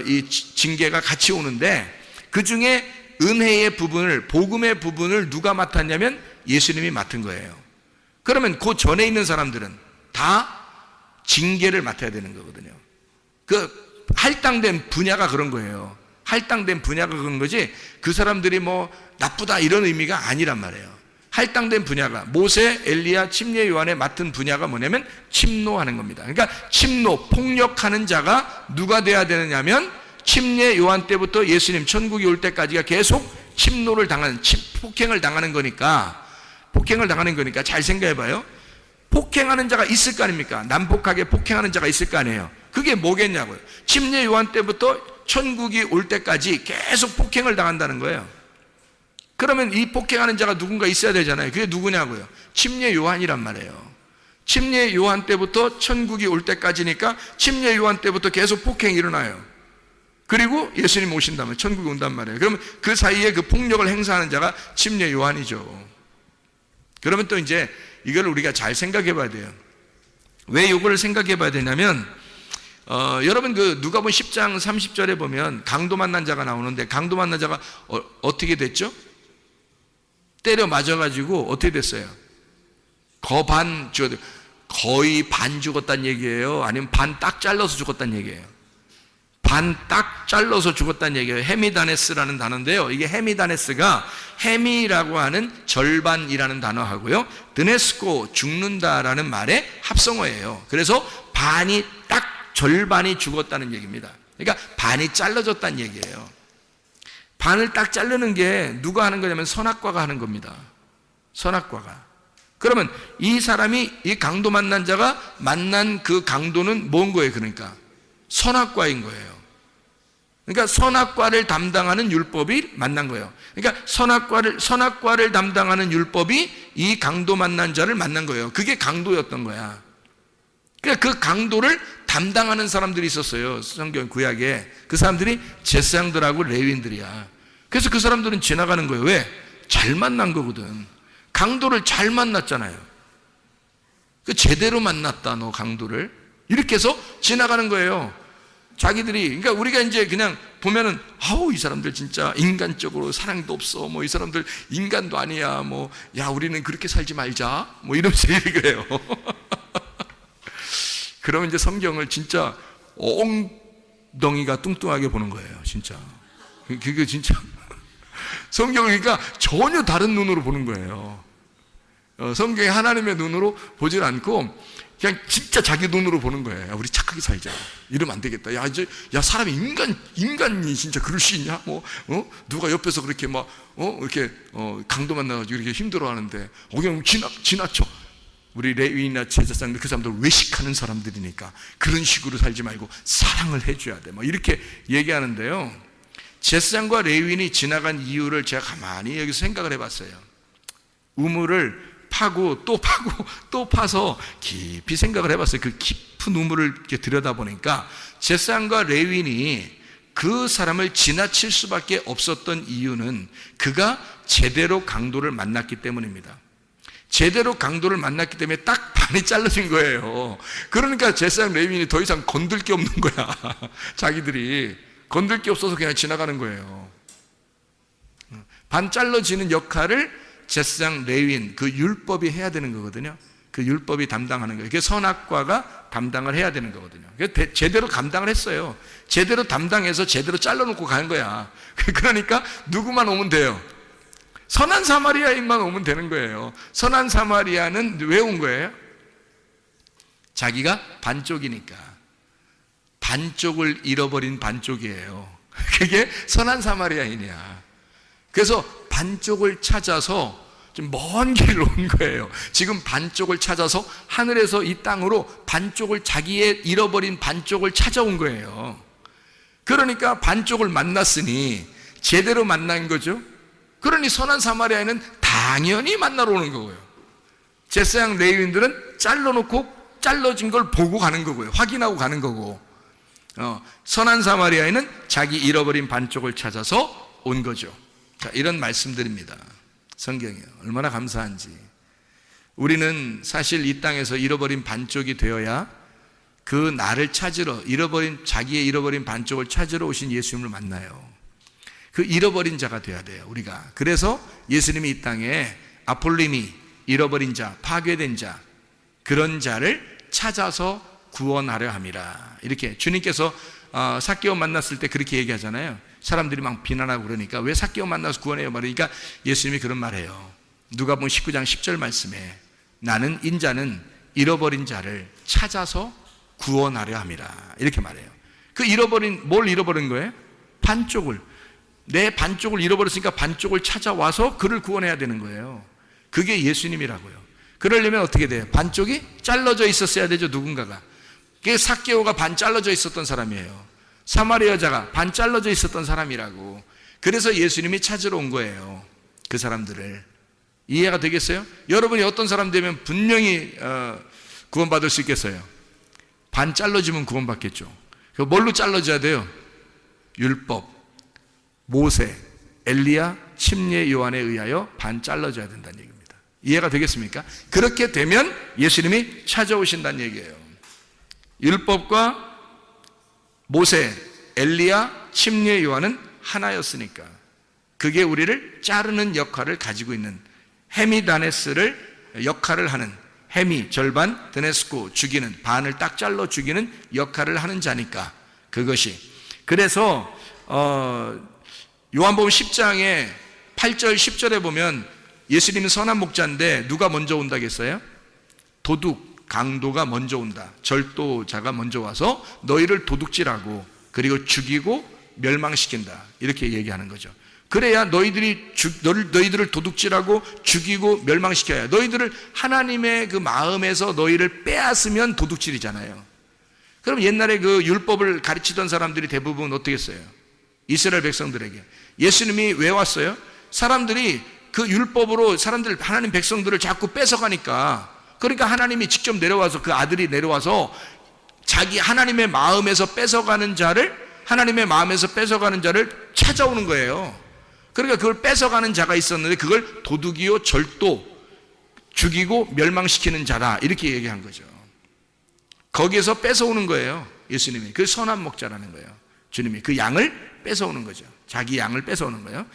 이 징계가 같이 오는데, 그 중에 은혜의 부분을, 복음의 부분을 누가 맡았냐면 예수님이 맡은 거예요. 그러면 그 전에 있는 사람들은 다 징계를 맡아야 되는 거거든요. 그 할당된 분야가 그런 거예요. 할당된 분야가 그런 거지, 그 사람들이 뭐 나쁘다 이런 의미가 아니란 말이에요. 할당된 분야가, 모세, 엘리야, 침례 요한에 맡은 분야가 뭐냐면 침노하는 겁니다. 그러니까 침노, 폭력하는 자가 누가 돼야 되느냐면 침례 요한 때부터 예수님 천국이 올 때까지가 계속 침노를 당하는, 폭행을 당하는 거니까 잘 생각해 봐요. 폭행하는 자가 있을 거 아닙니까? 난폭하게 폭행하는 자가 있을 거 아니에요. 그게 뭐겠냐고요. 침례 요한 때부터 천국이 올 때까지 계속 폭행을 당한다는 거예요. 그러면 이 폭행하는 자가 누군가 있어야 되잖아요. 그게 누구냐고요. 침례 요한이란 말이에요. 침례 요한 때부터 천국이 올 때까지니까 침례 요한 때부터 계속 폭행이 일어나요. 그리고 예수님 오신다면 천국이 온단 말이에요. 그러면 그 사이에 그 폭력을 행사하는 자가 침례 요한이죠. 그러면 또 이제 이걸 우리가 잘 생각해 봐야 돼요. 왜 이걸 생각해 봐야 되냐면, 여러분 그 누가복음 10장 30절에 보면 강도 만난 자가 나오는데, 강도 만난 자가 어떻게 됐죠? 때려 맞아가지고 어떻게 됐어요? 거의 반 죽었다는 얘기예요? 아니면 반 딱 잘라서 죽었다는 얘기예요? 반 딱 잘라서 죽었다는 얘기예요. 헤미다네스라는 단어인데요, 이게 헤미다네스가 헤미라고 하는 절반이라는 단어하고요, 드네스코 죽는다라는 말의 합성어예요. 그래서 반이 딱 절반이 죽었다는 얘기입니다. 그러니까 반이 잘라졌다는 얘기예요. 반을 딱 자르는 게 누가 하는 거냐면 선악과가 하는 겁니다. 선악과가. 그러면 이 사람이, 이 강도 만난 자가 만난 그 강도는 뭔 거예요? 그러니까 선악과인 거예요. 그러니까 선악과를 담당하는 율법이 만난 거예요. 그러니까 선악과를 담당하는 율법이 이 강도 만난 자를 만난 거예요. 그게 강도였던 거야. 그러니까 그 강도를 담당하는 사람들이 있었어요. 성경 구약에. 그 사람들이 제사장들하고 레위인들이야. 그래서 그 사람들은 지나가는 거예요. 왜? 잘 만난 거거든. 강도를 잘 만났잖아요. 그 제대로 만났다, 너 강도를. 이렇게 해서 지나가는 거예요. 자기들이. 그러니까 우리가 이제 그냥 보면은, 아우 이 사람들 진짜 인간적으로 사랑도 없어, 뭐 이 사람들 인간도 아니야, 뭐 야 우리는 그렇게 살지 말자, 뭐 이러면서 얘기를 해요. 그러면 이제 성경을 진짜 엉덩이가 뚱뚱하게 보는 거예요. 진짜 그게 진짜 성경을 그러니까 전혀 다른 눈으로 보는 거예요. 성경이 하나님의 눈으로 보질 않고 그냥 진짜 자기 눈으로 보는 거예요. 야, 우리 착하게 살자. 이러면 안 되겠다. 야 이제 사람이 인간이 진짜 그럴 수 있냐? 뭐 누가 옆에서 그렇게 막 이렇게 강도 만나가지고 이렇게 힘들어하는데 그냥 지나쳐. 우리 레위나 제사장들, 그 사람들 외식하는 사람들이니까 그런 식으로 살지 말고 사랑을 해줘야 돼. 뭐 이렇게 얘기하는데요. 제사장과 레위인이 지나간 이유를 제가 가만히 여기서 생각을 해봤어요. 우물을 파고 또 파고 또 파서 깊이 생각을 해봤어요. 그 깊은 우물을 이렇게 들여다보니까 제사장과 레위인이 그 사람을 지나칠 수밖에 없었던 이유는 그가 제대로 강도를 만났기 때문입니다. 제대로 강도를 만났기 때문에 딱 반이 잘라진 거예요. 그러니까 제사장 레위인이 더 이상 건들 게 없는 거야. 자기들이 건들 게 없어서 그냥 지나가는 거예요. 반 잘라지는 역할을 제사장 레위인, 그 율법이 해야 되는 거거든요. 그 율법이 담당하는 거예요. 그게 선악과가 담당을 해야 되는 거거든요. 제대로 감당을 했어요. 제대로 담당해서 제대로 잘라놓고 가는 거야. 그러니까 누구만 오면 돼요? 선한 사마리아인만 오면 되는 거예요. 선한 사마리아는 왜 온 거예요? 자기가 반쪽이니까. 반쪽을 잃어버린 반쪽이에요. 그게 선한 사마리아인이야. 그래서 반쪽을 찾아서 좀 먼 길을 온 거예요. 지금 반쪽을 찾아서 하늘에서 이 땅으로 반쪽을, 자기의 잃어버린 반쪽을 찾아온 거예요. 그러니까 반쪽을 만났으니 제대로 만난 거죠. 그러니 선한 사마리아인은 당연히 만나러 오는 거고요. 제사장 레위인들은 잘라진 걸 보고 가는 거고요. 확인하고 가는 거고, 선한 사마리아인은 자기 잃어버린 반쪽을 찾아서 온 거죠. 자, 이런 말씀드립니다. 성경이 얼마나 감사한지. 우리는 사실 이 땅에서 잃어버린 반쪽이 되어야 그 나를 찾으러, 자기의 잃어버린 반쪽을 찾으러 오신 예수님을 만나요. 그 잃어버린 자가 되어야 돼요, 우리가. 그래서 예수님이 이 땅에 아폴림이 잃어버린 자, 파괴된 자, 그런 자를 찾아서 구원하려 함이라. 이렇게 주님께서 삭개오 만났을 때 그렇게 얘기하잖아요. 사람들이 막 비난하고 그러니까 왜 삭개오 만나서 구원해요? 말하니까 예수님이 그런 말해요. 누가복음 19장 10절 말씀에 나는 인자는 잃어버린 자를 찾아서 구원하려 함이라. 이렇게 말해요. 뭘 잃어버린 거예요? 반쪽을. 내 반쪽을 잃어버렸으니까 반쪽을 찾아와서 그를 구원해야 되는 거예요. 그게 예수님이라고요. 그러려면 어떻게 돼요? 반쪽이 잘라져 있었어야 되죠, 누군가가. 그게 삭개오가 반 잘라져 있었던 사람이에요. 사마리아 여자가 반 잘라져 있었던 사람이라고. 그래서 예수님이 찾으러 온 거예요, 그 사람들을. 이해가 되겠어요? 여러분이 어떤 사람 되면 분명히 구원받을 수 있겠어요? 반 잘라지면 구원받겠죠. 뭘로 잘라져야 돼요? 율법, 모세, 엘리야, 침례 요한에 의하여 반 잘라져야 된다는 얘기입니다. 이해가 되겠습니까? 그렇게 되면 예수님이 찾아오신다는 얘기예요. 율법과 모세, 엘리야, 침례 요한은 하나였으니까 그게 우리를 자르는 역할을 가지고 있는, 헤미다네스를 역할을 하는, 헤미 절반, 드네스코 죽이는, 반을 딱 잘라 죽이는 역할을 하는 자니까 그것이. 그래서 요한복음 10장에 8절 10절에 보면 예수님은 선한 목자인데 누가 먼저 온다겠어요? 도둑, 강도가 먼저 온다. 절도자가 먼저 와서 너희를 도둑질하고 그리고 죽이고 멸망시킨다. 이렇게 얘기하는 거죠. 그래야 너희들을 도둑질하고 죽이고 멸망시켜야, 너희들을 하나님의 그 마음에서 너희를 빼앗으면 도둑질이잖아요. 그럼 옛날에 그 율법을 가르치던 사람들이 대부분 어떻게 했어요? 이스라엘 백성들에게. 예수님이 왜 왔어요? 사람들이 그 율법으로 하나님 백성들을 자꾸 뺏어가니까, 그러니까 하나님이 직접 내려와서, 그 아들이 내려와서 자기 하나님의 마음에서 뺏어가는 자를, 하나님의 마음에서 뺏어가는 자를 찾아오는 거예요. 그러니까 그걸 뺏어가는 자가 있었는데 그걸 도둑이요, 절도, 죽이고 멸망시키는 자다, 이렇게 얘기한 거죠. 거기에서 뺏어오는 거예요, 예수님이. 그 선한 목자라는 거예요. 주님이 그 양을 뺏어오는 거죠. 자기 양을 뺏어오는 거예요.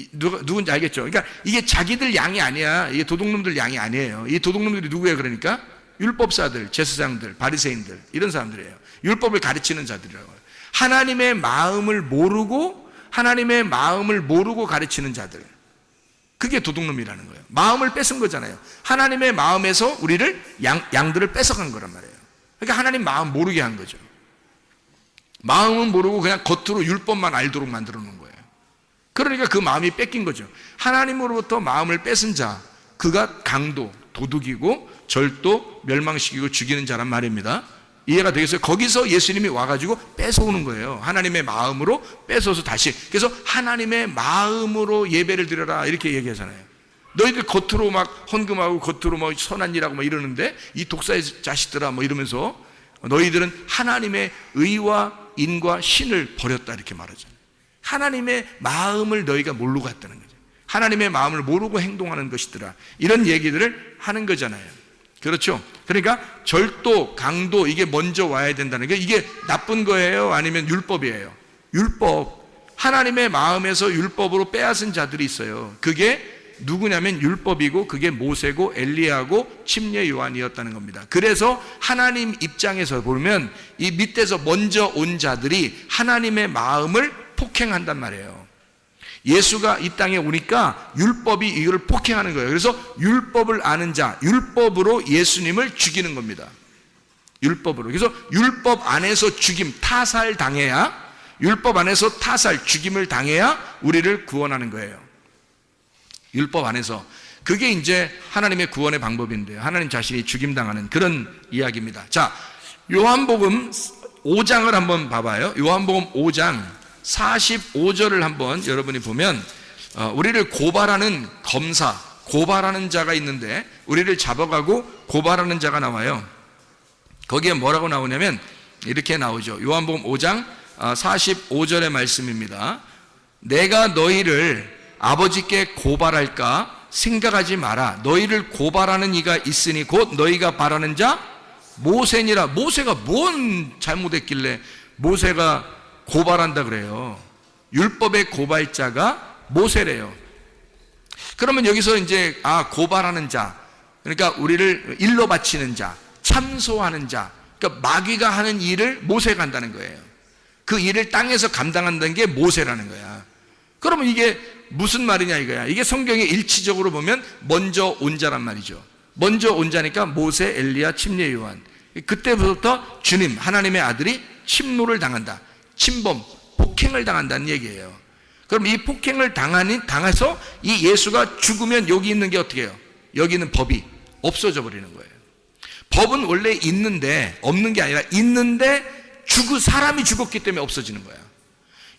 누군지 알겠죠? 그러니까 이게 자기들 양이 아니야. 이게 도둑놈들 양이 아니에요. 이 도둑놈들이 누구예요? 그러니까 율법사들, 제사장들, 바리새인들, 이런 사람들이에요. 율법을 가르치는 자들이라고요. 하나님의 마음을 모르고 가르치는 자들, 그게 도둑놈이라는 거예요. 마음을 뺏은 거잖아요. 하나님의 마음에서 우리를 양들을 뺏어간 거란 말이에요. 그러니까 하나님 마음 모르게 한 거죠. 마음은 모르고 그냥 겉으로 율법만 알도록 만들어 놓은 거예요. 그러니까 그 마음이 뺏긴 거죠. 하나님으로부터 마음을 뺏은 자, 그가 강도, 도둑이고 절도, 멸망시키고 죽이는 자란 말입니다. 이해가 되겠어요? 거기서 예수님이 와가지고 뺏어오는 거예요. 하나님의 마음으로 뺏어서 다시. 그래서 하나님의 마음으로 예배를 드려라, 이렇게 얘기하잖아요. 너희들 겉으로 막 헌금하고 겉으로 뭐 선한 일하고 막 이러는데 이 독사의 자식들아 뭐 이러면서 너희들은 하나님의 의와 인과 신을 버렸다, 이렇게 말하잖아요. 하나님의 마음을 너희가 모르고 갔다는 거죠. 하나님의 마음을 모르고 행동하는 것이더라, 이런 얘기들을 하는 거잖아요. 그렇죠? 그러니까 절도, 강도, 이게 먼저 와야 된다는 게, 이게 나쁜 거예요? 아니면 율법이에요? 율법. 하나님의 마음에서 율법으로 빼앗은 자들이 있어요. 그게 누구냐면 율법이고, 그게 모세고 엘리야고 침례 요한이었다는 겁니다. 그래서 하나님 입장에서 보면 이 밑에서 먼저 온 자들이 하나님의 마음을 폭행한단 말이에요. 예수가 이 땅에 오니까 율법이 이걸 폭행하는 거예요. 그래서 율법을 아는 자, 율법으로 예수님을 죽이는 겁니다. 율법으로. 그래서 율법 안에서 죽임, 타살 당해야, 율법 안에서 타살, 죽임을 당해야 우리를 구원하는 거예요. 율법 안에서. 그게 이제 하나님의 구원의 방법인데요. 하나님 자신이 죽임당하는 그런 이야기입니다. 자, 요한복음 5장을 한번 봐봐요. 요한복음 5장 45절을 한번 여러분이 보면 우리를 고발하는 검사, 고발하는 자가 있는데 우리를 잡아가고 고발하는 자가 나와요. 거기에 뭐라고 나오냐면 이렇게 나오죠. 요한복음 5장 45절의 말씀입니다. 내가 너희를 아버지께 고발할까 생각하지 마라. 너희를 고발하는 이가 있으니 곧 너희가 바라는 자 모세니라. 모세가 뭔 잘못했길래 모세가 고발한다 그래요. 율법의 고발자가 모세래요. 그러면 여기서 이제 고발하는 자, 그러니까 우리를 일로 바치는 자, 참소하는 자, 그러니까 마귀가 하는 일을 모세가 한다는 거예요. 그 일을 땅에서 감당한다는 게 모세라는 거야. 그러면 이게 무슨 말이냐 이거야. 이게 성경에 일치적으로 보면 먼저 온 자란 말이죠. 먼저 온 자니까 모세, 엘리야, 침례 요한. 그때부터 주님, 하나님의 아들이 침노를 당한다. 침범, 폭행을 당한다는 얘기예요. 그럼 이 폭행을 당해서 이 예수가 죽으면 여기 있는 게 어떻게 해요? 여기 있는 법이 없어져 버리는 거예요. 법은 원래 있는데, 없는 게 아니라 있는데 사람이 죽었기 때문에 없어지는 거야.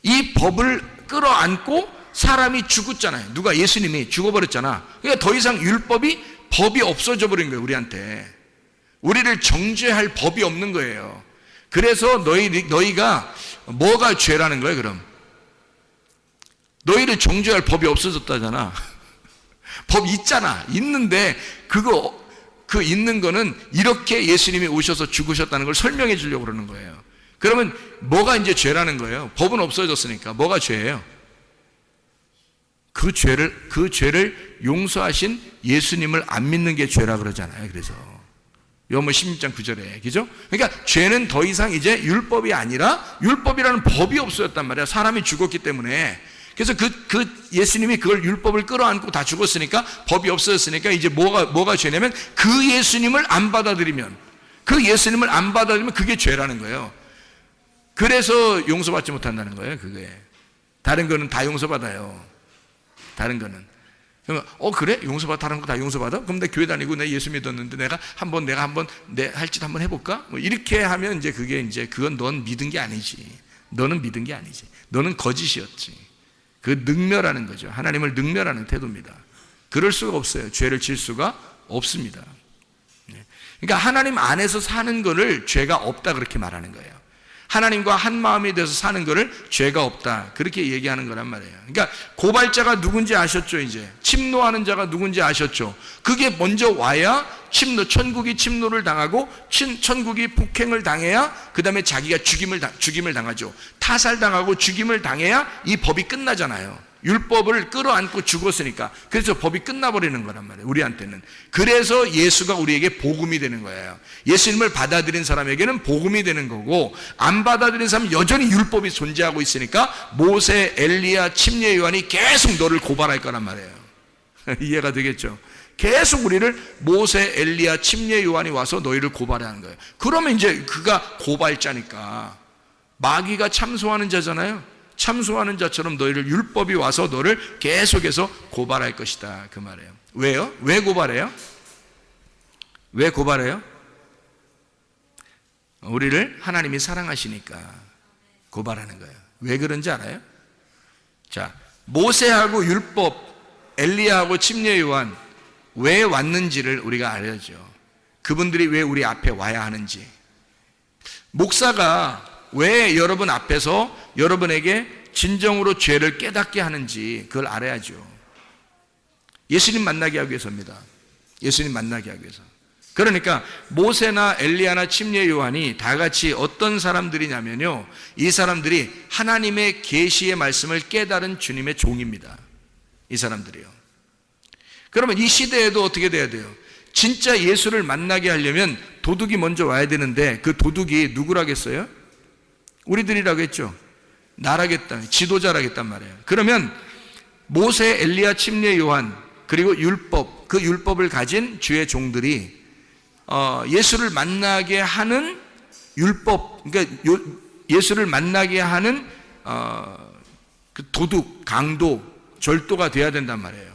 이 법을 끌어안고 사람이 죽었잖아요. 누가? 예수님이 죽어버렸잖아. 그러니까 더 이상 법이 없어져 버린 거예요. 우리한테. 우리를 정죄할 법이 없는 거예요. 그래서 너희가 뭐가 죄라는 거예요? 그럼 너희를 정죄할 법이 없어졌다잖아. 법 있잖아. 있는데 그 있는 거는 이렇게 예수님이 오셔서 죽으셨다는 걸 설명해 주려고 그러는 거예요. 그러면 뭐가 이제 죄라는 거예요? 법은 없어졌으니까 뭐가 죄예요? 그 죄를 용서하신 예수님을 안 믿는 게 죄라 그러잖아요. 그래서 요한복음 16장 9절에, 그죠? 그러니까 죄는 더 이상 이제 율법이 아니라 율법이라는 법이 없어졌단 말이야. 사람이 죽었기 때문에. 그래서 예수님이 그걸 율법을 끌어안고 다 죽었으니까, 법이 없어졌으니까 이제 뭐가 죄냐면 그 예수님을 안 받아들이면 그게 죄라는 거예요. 그래서 용서받지 못한다는 거예요. 그게. 다른 거는 다 용서받아요. 다른 거는. 그래? 다른 거 다 용서받아? 그럼 내 교회 다니고 내 예수 믿었는데 내가 한번 내 할 짓 한번 해볼까? 뭐 이렇게 하면 그건 넌 믿은 게 아니지. 너는 믿은 게 아니지. 너는 거짓이었지. 그 능멸하는 거죠. 하나님을 능멸하는 태도입니다. 그럴 수가 없어요. 죄를 질 수가 없습니다. 그러니까 하나님 안에서 사는 거를 죄가 없다 그렇게 말하는 거예요. 하나님과 한 마음이 돼서 사는 거를 죄가 없다 그렇게 얘기하는 거란 말이에요. 그러니까 고발자가 누군지 아셨죠? 이제 침노하는 자가 누군지 아셨죠? 그게 먼저 와야 천국이 침노를 당하고 천국이 폭행을 당해야 그 다음에 자기가 죽임을 당하죠. 타살당하고 죽임을 당해야 이 법이 끝나잖아요. 율법을 끌어안고 죽었으니까. 그래서 법이 끝나버리는 거란 말이에요. 우리한테는. 그래서 예수가 우리에게 복음이 되는 거예요. 예수님을 받아들인 사람에게는 복음이 되는 거고, 안 받아들인 사람은 여전히 율법이 존재하고 있으니까 모세, 엘리야, 침례 요한이 계속 너를 고발할 거란 말이에요. 이해가 되겠죠? 계속 우리를 모세, 엘리야, 침례 요한이 와서 너희를 고발하는 거예요. 그러면 이제 그가 고발자니까 마귀가 참소하는 자잖아요. 참소하는 자처럼 너희를 율법이 와서 너를 계속해서 고발할 것이다 그 말이에요. 왜요? 왜 고발해요? 왜 고발해요? 우리를 하나님이 사랑하시니까 고발하는 거예요. 왜 그런지 알아요? 자, 모세하고 율법, 엘리야하고 침례 요한 왜 왔는지를 우리가 알아야죠. 그분들이 왜 우리 앞에 와야 하는지. 목사가 왜 여러분 앞에서 여러분에게 진정으로 죄를 깨닫게 하는지 그걸 알아야죠. 예수님 만나게 하기 위해서입니다. 예수님 만나게 하기 위해서. 그러니까 모세나 엘리야나 침례 요한이 다 같이 어떤 사람들이냐면요, 이 사람들이 하나님의 계시의 말씀을 깨달은 주님의 종입니다. 이 사람들이요. 그러면 이 시대에도 어떻게 돼야 돼요? 진짜 예수를 만나게 하려면 도둑이 먼저 와야 되는데 그 도둑이 누구라겠어요? 우리들이라고 했죠. 나라겠다. 지도자라겠단 말이에요. 그러면 모세, 엘리야, 침례 요한, 그리고 율법, 그 율법을 가진 주의 종들이 예수를 만나게 하는 율법, 그러니까 예수를 만나게 하는 그 도둑, 강도, 절도가 돼야 된단 말이에요.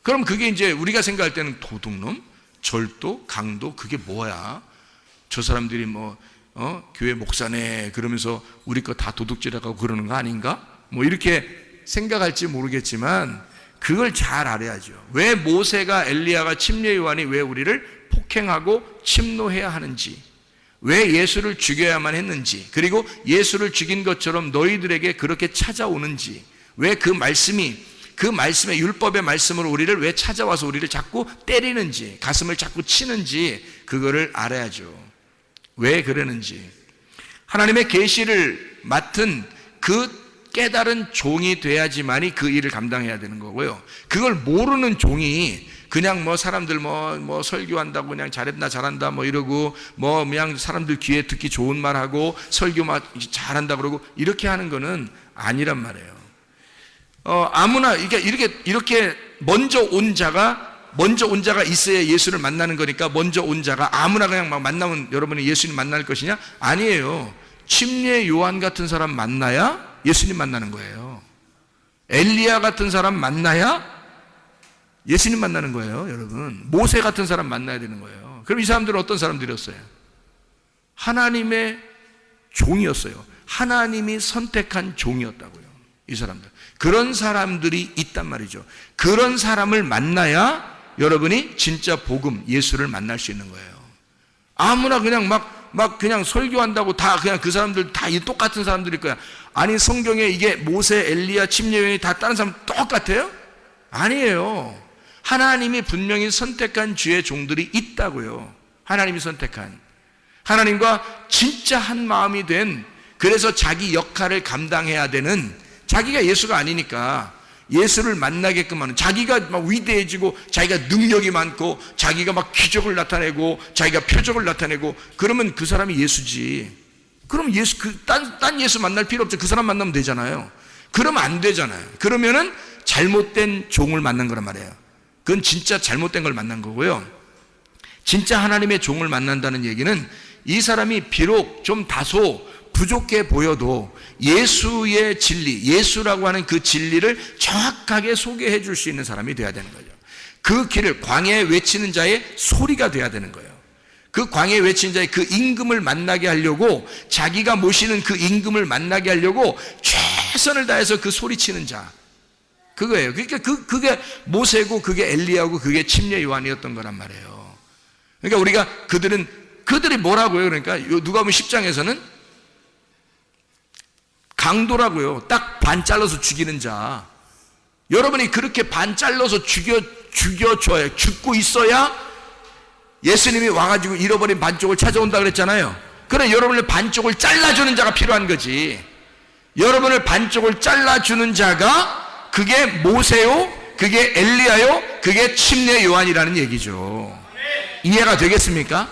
그럼 그게 이제 우리가 생각할 때는 도둑놈, 절도, 강도, 그게 뭐야? 저 사람들이 교회 목사네 그러면서 우리 거 다 도둑질하고 그러는 거 아닌가? 이렇게 생각할지 모르겠지만 그걸 잘 알아야죠. 왜 모세가, 엘리야가, 침례 요한이 왜 우리를 폭행하고 침노해야 하는지, 왜 예수를 죽여야만 했는지, 그리고 예수를 죽인 것처럼 너희들에게 그렇게 찾아오는지, 왜 그 말씀의 율법의 말씀으로 우리를 왜 찾아와서 우리를 자꾸 때리는지, 가슴을 자꾸 치는지, 그거를 알아야죠. 왜 그러는지. 하나님의 계시를 맡은 그 깨달은 종이 돼야지만이 그 일을 감당해야 되는 거고요. 그걸 모르는 종이 그냥 사람들 설교한다고 그냥 잘한다 이러고 그냥 사람들 귀에 듣기 좋은 말 하고 설교 잘한다 그러고 이렇게 하는 거는 아니란 말이에요. 아무나 이렇게 먼저 온 자가 있어야 예수를 만나는 거니까 먼저 온 자가 아무나 그냥 만나면 여러분이 예수님 만날 것이냐? 아니에요. 침례 요한 같은 사람 만나야 예수님 만나는 거예요. 엘리야 같은 사람 만나야 예수님 만나는 거예요, 여러분. 모세 같은 사람 만나야 되는 거예요. 그럼 이 사람들은 어떤 사람들이었어요? 하나님의 종이었어요. 하나님이 선택한 종이었다고요, 이 사람들. 그런 사람들이 있단 말이죠. 그런 사람을 만나야 여러분이 진짜 복음, 예수를 만날 수 있는 거예요. 아무나 그냥 그냥 설교한다고 다 그냥 그 사람들 다 똑같은 사람들일 거야. 아니, 성경에 이게 모세, 엘리야, 침례 요한이 다 다른 사람 똑같아요? 아니에요. 하나님이 분명히 선택한 주의 종들이 있다고요. 하나님이 선택한, 하나님과 진짜 한 마음이 된, 그래서 자기 역할을 감당해야 되는, 자기가 예수가 아니니까 예수를 만나게끔 하는, 자기가 위대해지고 자기가 능력이 많고 자기가 기적을 나타내고 자기가 표적을 나타내고 그러면 그 사람이 예수지. 그럼 딴 예수 만날 필요 없죠. 그 사람 만나면 되잖아요. 그러면 안 되잖아요. 그러면은 잘못된 종을 만난 거란 말이에요. 그건 진짜 잘못된 걸 만난 거고요. 진짜 하나님의 종을 만난다는 얘기는 이 사람이 비록 좀 다소 부족해 보여도 예수의 진리, 예수라고 하는 그 진리를 정확하게 소개해 줄 수 있는 사람이 돼야 되는 거죠. 그 길을, 광야에 외치는 자의 소리가 돼야 되는 거예요. 그 광야에 외치는 자의 그 임금을 만나게 하려고, 자기가 모시는 그 임금을 만나게 하려고 최선을 다해서 그 소리치는 자, 그거예요. 그러니까 그게 모세고 그게 엘리야고 그게 침례 요한이었던 거란 말이에요. 그러니까 우리가 그들이 뭐라고요? 그러니까 누가복음 10장에서는 강도라고요. 딱 반 잘라서 죽이는 자. 여러분이 그렇게 반 잘라서 죽여줘야, 죽고 있어야 예수님이 와가지고 잃어버린 반쪽을 찾아온다 그랬잖아요. 그래, 여러분을 반쪽을 잘라주는 자가 필요한 거지. 여러분을 반쪽을 잘라주는 자가 그게 모세요, 그게 엘리야요, 그게 침례 요한이라는 얘기죠. 이해가 되겠습니까?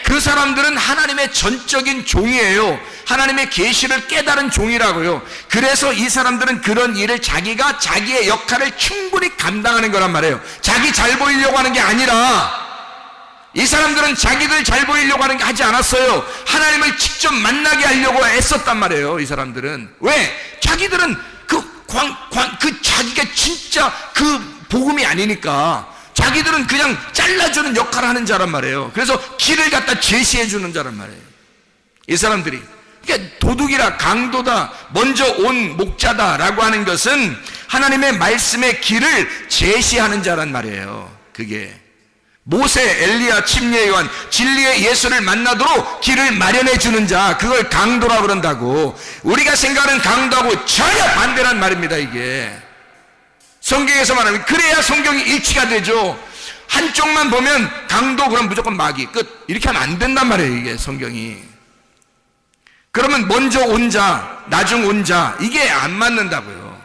그 사람들은 하나님의 전적인 종이에요. 하나님의 계시를 깨달은 종이라고요. 그래서 이 사람들은 그런 일을 자기가 자기의 역할을 충분히 감당하는 거란 말이에요. 자기 잘 보이려고 하는 게 아니라, 이 사람들은 자기들 잘 보이려고 하는 게 하지 않았어요. 하나님을 직접 만나게 하려고 애썼단 말이에요. 이 사람들은. 왜? 자기들은 자기가 진짜 그 복음이 아니니까 자기들은 그냥 잘라주는 역할을 하는 자란 말이에요. 그래서 길을 갖다 제시해 주는 자란 말이에요, 이 사람들이. 그러니까 도둑이라, 강도다, 먼저 온 목자다라고 하는 것은 하나님의 말씀의 길을 제시하는 자란 말이에요. 그게 모세, 엘리야, 침례 요한, 진리의 예수를 만나도록 길을 마련해 주는 자, 그걸 강도라고 그런다고. 우리가 생각하는 강도하고 전혀 반대란 말입니다. 이게 성경에서 말하면, 그래야 성경이 일치가 되죠. 한쪽만 보면 강도, 그럼 무조건 마귀 끝, 이렇게 하면 안 된단 말이에요, 이게 성경이. 그러면 먼저 온 자, 나중 온 자, 이게 안 맞는다고요.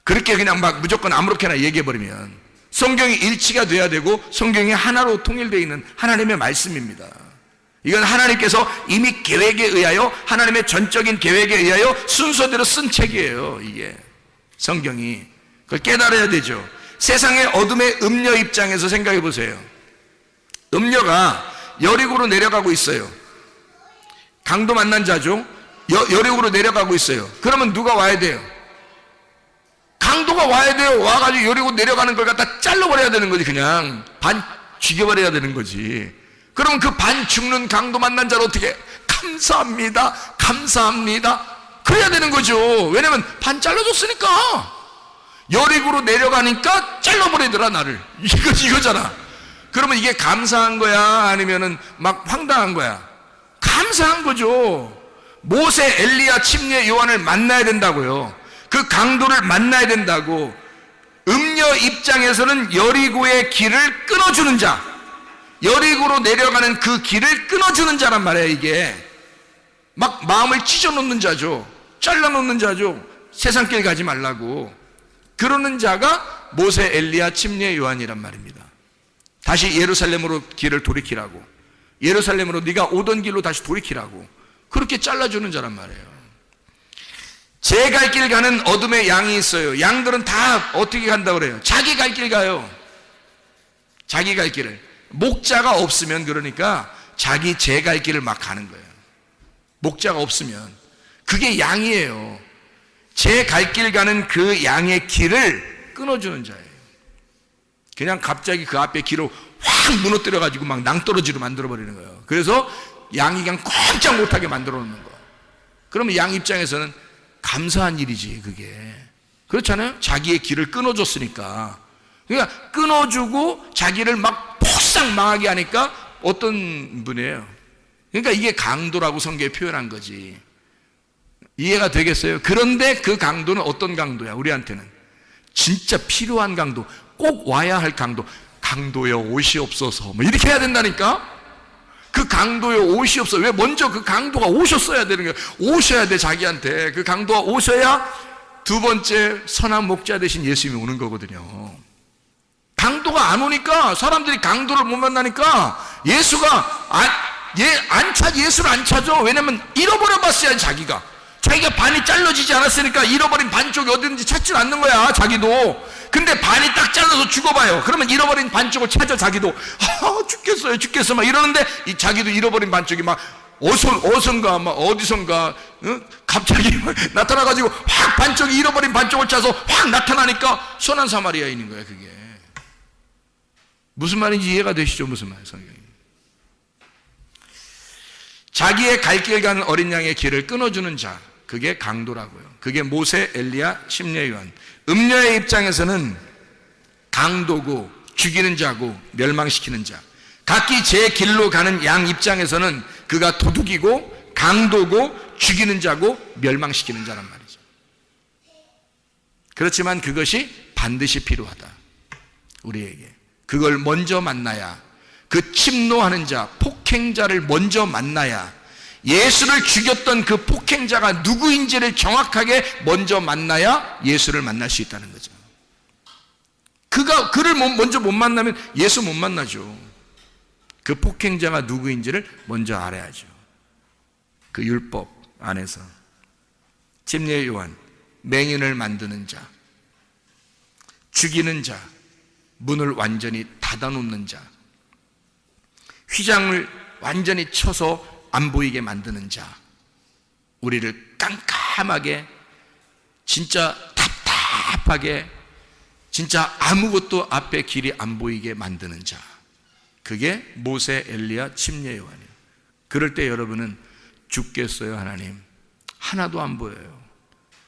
그렇게 그냥 무조건 아무렇게나 얘기해버리면 성경이 일치가 돼야 되고 성경이 하나로 통일되어 있는 하나님의 말씀입니다. 이건 하나님께서 이미 계획에 의하여, 하나님의 전적인 계획에 의하여 순서대로 쓴 책이에요, 이게 성경이. 그걸 깨달아야 되죠. 세상의 어둠의 음녀 입장에서 생각해 보세요. 음녀가 여리고로 내려가고 있어요. 강도 만난 자죠. 여리고로 내려가고 있어요. 그러면 누가 와야 돼요? 강도가 와야 돼요. 와가지고 여리고 내려가는 걸 갖다 잘라버려야 되는 거지. 그냥 반 죽여버려야 되는 거지. 그러면 그 반 죽는 강도 만난 자를 어떻게 해? 감사합니다, 감사합니다 그래야 되는 거죠. 왜냐면 반 잘라줬으니까. 여리고로 내려가니까 잘라버리더라 나를. 이거잖아. 그러면 이게 감사한 거야, 아니면은 막 황당한 거야? 감사한 거죠. 모세, 엘리야, 침례, 요한을 만나야 된다고요. 그 강도를 만나야 된다고. 음녀 입장에서는 여리고의 길을 끊어주는 자, 여리고로 내려가는 그 길을 끊어주는 자란 말이에요. 이게 막 마음을 찢어놓는 자죠. 잘라놓는 자죠. 세상길 가지 말라고. 그러는 자가 모세, 엘리야, 침례, 요한이란 말입니다. 다시 예루살렘으로 길을 돌이키라고, 예루살렘으로 네가 오던 길로 다시 돌이키라고 그렇게 잘라주는 자란 말이에요. 제 갈 길 가는 어둠의 양이 있어요. 양들은 다 어떻게 간다고 그래요? 자기 갈 길 가요. 자기 갈 길을. 목자가 없으면, 그러니까 자기 제 갈 길을 막 가는 거예요. 목자가 없으면. 그게 양이에요. 제 갈 길 가는 그 양의 길을 끊어주는 자예요. 그냥 갑자기 그 앞에 길을 확 무너뜨려 가지고 막 낭떠러지로 만들어 버리는 거예요. 그래서 양이 그냥 꼼짝 못하게 만들어 놓는 거예요. 그러면 양 입장에서는 감사한 일이지 그게. 그렇잖아요. 자기의 길을 끊어줬으니까. 그러니까 끊어주고 자기를 막 폭삭 망하게 하니까 어떤 분이에요? 그러니까 이게 강도라고 성경에 표현한 거지. 이해가 되겠어요? 그런데 그 강도는 어떤 강도야? 우리한테는 진짜 필요한 강도, 꼭 와야 할 강도. 강도여 옷이 없어서 뭐 이렇게 해야 된다니까. 그 강도여 옷이 없어. 왜? 먼저 그 강도가 오셨어야 되는 거예요. 오셔야 돼. 자기한테 그 강도가 오셔야 두 번째 선한 목자 대신 예수님이 오는 거거든요. 강도가 안 오니까, 사람들이 강도를 못 만나니까 예수가 예수를 안 찾아. 왜냐면 잃어버려 봤어요. 자기가 반이 잘라지지 않았으니까 잃어버린 반쪽이 어딘지 찾지 않는 거야 자기도. 근데 반이 딱 잘라서 죽어봐요. 그러면 잃어버린 반쪽을 찾아 자기도. 죽겠어 막 이러는데 자기도 잃어버린 반쪽이 막 어선가 막 어디선가 갑자기 나타나가지고 확 반쪽이 잃어버린 반쪽을 찾아서 확 나타나니까 선한 사마리아인인 거야. 그게 무슨 말인지 이해가 되시죠? 무슨 말 성경이. 자기의 갈 길 가는 어린 양의 길을 끊어주는 자, 그게 강도라고요. 그게 모세, 엘리야, 침례, 요한. 음녀의 입장에서는 강도고 죽이는 자고 멸망시키는 자. 각기 제 길로 가는 양 입장에서는 그가 도둑이고 강도고 죽이는 자고 멸망시키는 자란 말이죠. 그렇지만 그것이 반드시 필요하다. 우리에게 그걸 먼저 만나야, 그 침노하는 자, 폭행자를 먼저 만나야, 예수를 죽였던 그 폭행자가 누구인지를 정확하게 먼저 만나야 예수를 만날 수 있다는 거죠. 그를 먼저 못 만나면 예수 못 만나죠. 그 폭행자가 누구인지를 먼저 알아야죠. 그 율법 안에서. 침례 요한, 맹인을 만드는 자, 죽이는 자, 문을 완전히 닫아놓는 자, 휘장을 완전히 쳐서 안 보이게 만드는 자, 우리를 깜깜하게, 진짜 답답하게, 진짜 아무것도 앞에 길이 안 보이게 만드는 자, 그게 모세, 엘리야, 침례 요한이에요. 그럴 때 여러분은 죽겠어요. 하나님 하나도 안 보여요.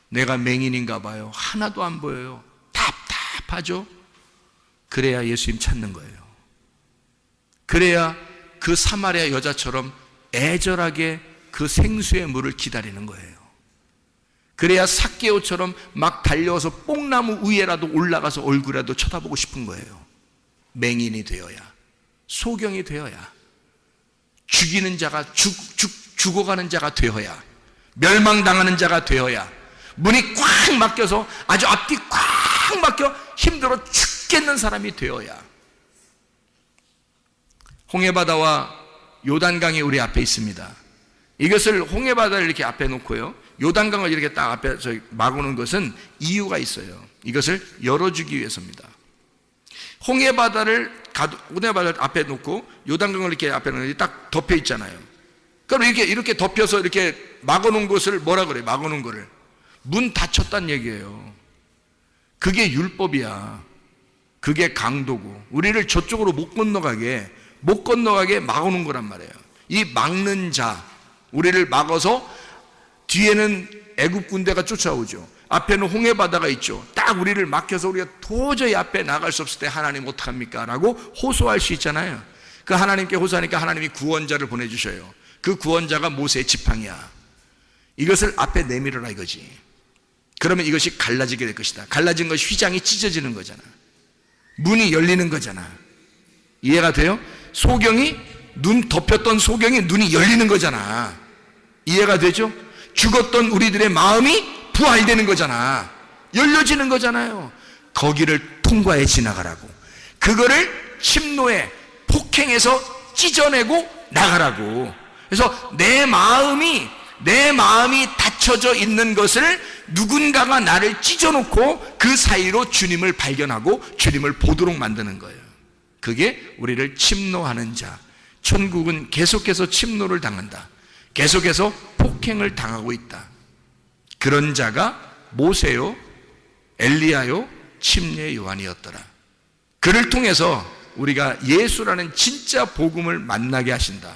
내가 맹인인가 봐요. 하나도 안 보여요. 답답하죠. 그래야 예수님 찾는 거예요. 그래야 그 사마리아 여자처럼 애절하게 그 생수의 물을 기다리는 거예요. 그래야 삭개오처럼 막 달려와서 뽕나무 위에라도 올라가서 얼굴이라도 쳐다보고 싶은 거예요. 맹인이 되어야, 소경이 되어야, 죽이는 자가 죽어가는 자가 되어야, 멸망당하는 자가 되어야, 문이 꽉 막혀서 아주 앞뒤 꽉 막혀 힘들어 죽겠는 사람이 되어야. 홍해바다와 요단강이 우리 앞에 있습니다. 이것을 홍해바다를 이렇게 앞에 놓고요, 요단강을 이렇게 딱 앞에 막아놓은 것은 이유가 있어요. 이것을 열어주기 위해서입니다. 홍해바다를 앞에 놓고 요단강을 이렇게 앞에 놓으면 딱 덮여 있잖아요. 그럼 이렇게 덮여서 이렇게 막아놓은 것을 뭐라 그래요? 막아놓은 거를 문 닫혔다는 얘기예요. 그게 율법이야. 그게 강도고 우리를 저쪽으로 못 건너가게 막아놓은 거란 말이에요. 이 막는 자, 우리를 막아서 뒤에는 애굽 군대가 쫓아오죠. 앞에는 홍해바다가 있죠. 딱 우리를 막혀서 우리가 도저히 앞에 나갈 수 없을 때 하나님 어떡합니까? 라고 호소할 수 있잖아요. 그 하나님께 호소하니까 하나님이 구원자를 보내주셔요. 그 구원자가 모세의 지팡이야. 이것을 앞에 내밀어라 이거지. 그러면 이것이 갈라지게 될 것이다. 갈라진 것이 휘장이 찢어지는 거잖아. 문이 열리는 거잖아. 이해가 돼요? 눈 덮였던 소경이 눈이 열리는 거잖아. 이해가 되죠? 죽었던 우리들의 마음이 부활되는 거잖아. 열려지는 거잖아요. 거기를 통과해 지나가라고. 그거를 침노해 폭행해서 찢어내고 나가라고. 그래서 내 마음이 닫혀져 있는 것을 누군가가 나를 찢어놓고 그 사이로 주님을 발견하고 주님을 보도록 만드는 거예요. 그게 우리를 침노하는 자. 천국은 계속해서 침노를 당한다. 계속해서 폭행을 당하고 있다. 그런 자가 모세요, 엘리야요, 침례 요한이었더라. 그를 통해서 우리가 예수라는 진짜 복음을 만나게 하신다.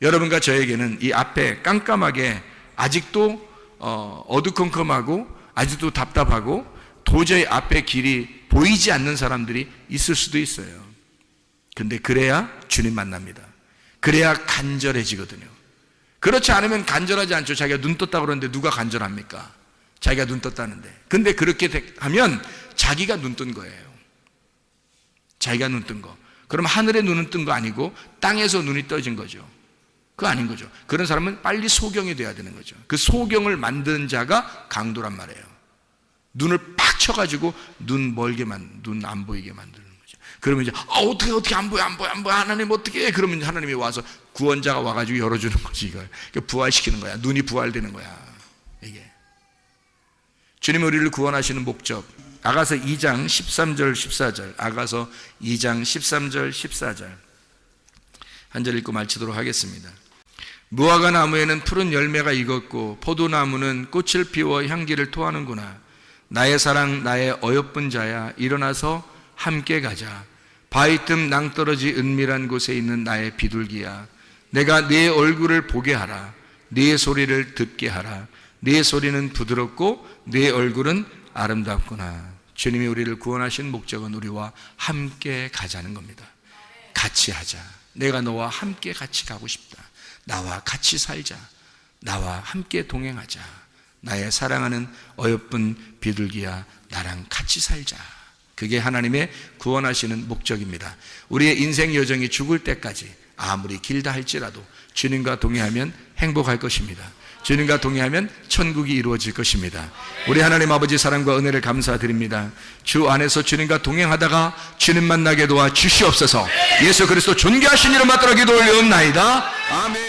여러분과 저에게는 이 앞에 깜깜하게 아직도 어두컴컴하고 아직도 답답하고 도저히 앞에 길이 보이지 않는 사람들이 있을 수도 있어요. 근데 그래야 주님 만납니다. 그래야 간절해지거든요. 그렇지 않으면 간절하지 않죠. 자기가 눈 떴다고 그러는데 누가 간절합니까? 자기가 눈 떴다는데. 근데 그렇게 하면 자기가 눈 뜬 거예요. 자기가 눈 뜬 거. 그럼 하늘에 눈은 뜬 거 아니고 땅에서 눈이 떠진 거죠. 그거 아닌 거죠. 그런 사람은 빨리 소경이 돼야 되는 거죠. 그 소경을 만든 자가 강도란 말이에요. 눈을 팍 쳐가지고 눈 안 보이게 만드는 거죠. 그러면 이제 어떻게 안 보여 하나님 어떻게 해? 그러면 하나님이 와서 구원자가 와가지고 열어주는 거지. 이걸 부활시키는 거야. 눈이 부활되는 거야. 이게 주님이 우리를 구원하시는 목적. 아가서 2장 13절 14절. 아가서 2장 13절 14절 한 절 읽고 마치도록 하겠습니다. 무화과 나무에는 푸른 열매가 익었고 포도나무는 꽃을 피워 향기를 토하는구나. 나의 사랑 나의 어여쁜 자야, 일어나서 함께 가자. 바위 틈 낭떠러지 은밀한 곳에 있는 나의 비둘기야, 내가 네 얼굴을 보게 하라. 네 소리를 듣게 하라. 네 소리는 부드럽고 네 얼굴은 아름답구나. 주님이 우리를 구원하신 목적은 우리와 함께 가자는 겁니다. 같이 하자. 내가 너와 함께 같이 가고 싶다. 나와 같이 살자. 나와 함께 동행하자. 나의 사랑하는 어여쁜 비둘기야, 나랑 같이 살자. 그게 하나님의 구원하시는 목적입니다. 우리의 인생 여정이 죽을 때까지 아무리 길다 할지라도 주님과 동행하면 행복할 것입니다. 주님과 동행하면 천국이 이루어질 것입니다. 우리 하나님 아버지 사랑과 은혜를 감사드립니다. 주 안에서 주님과 동행하다가 주님 만나게 도와 주시옵소서. 예수 그리스도 존귀하신 이름 받들어 기도 올려옵나이다. 아멘.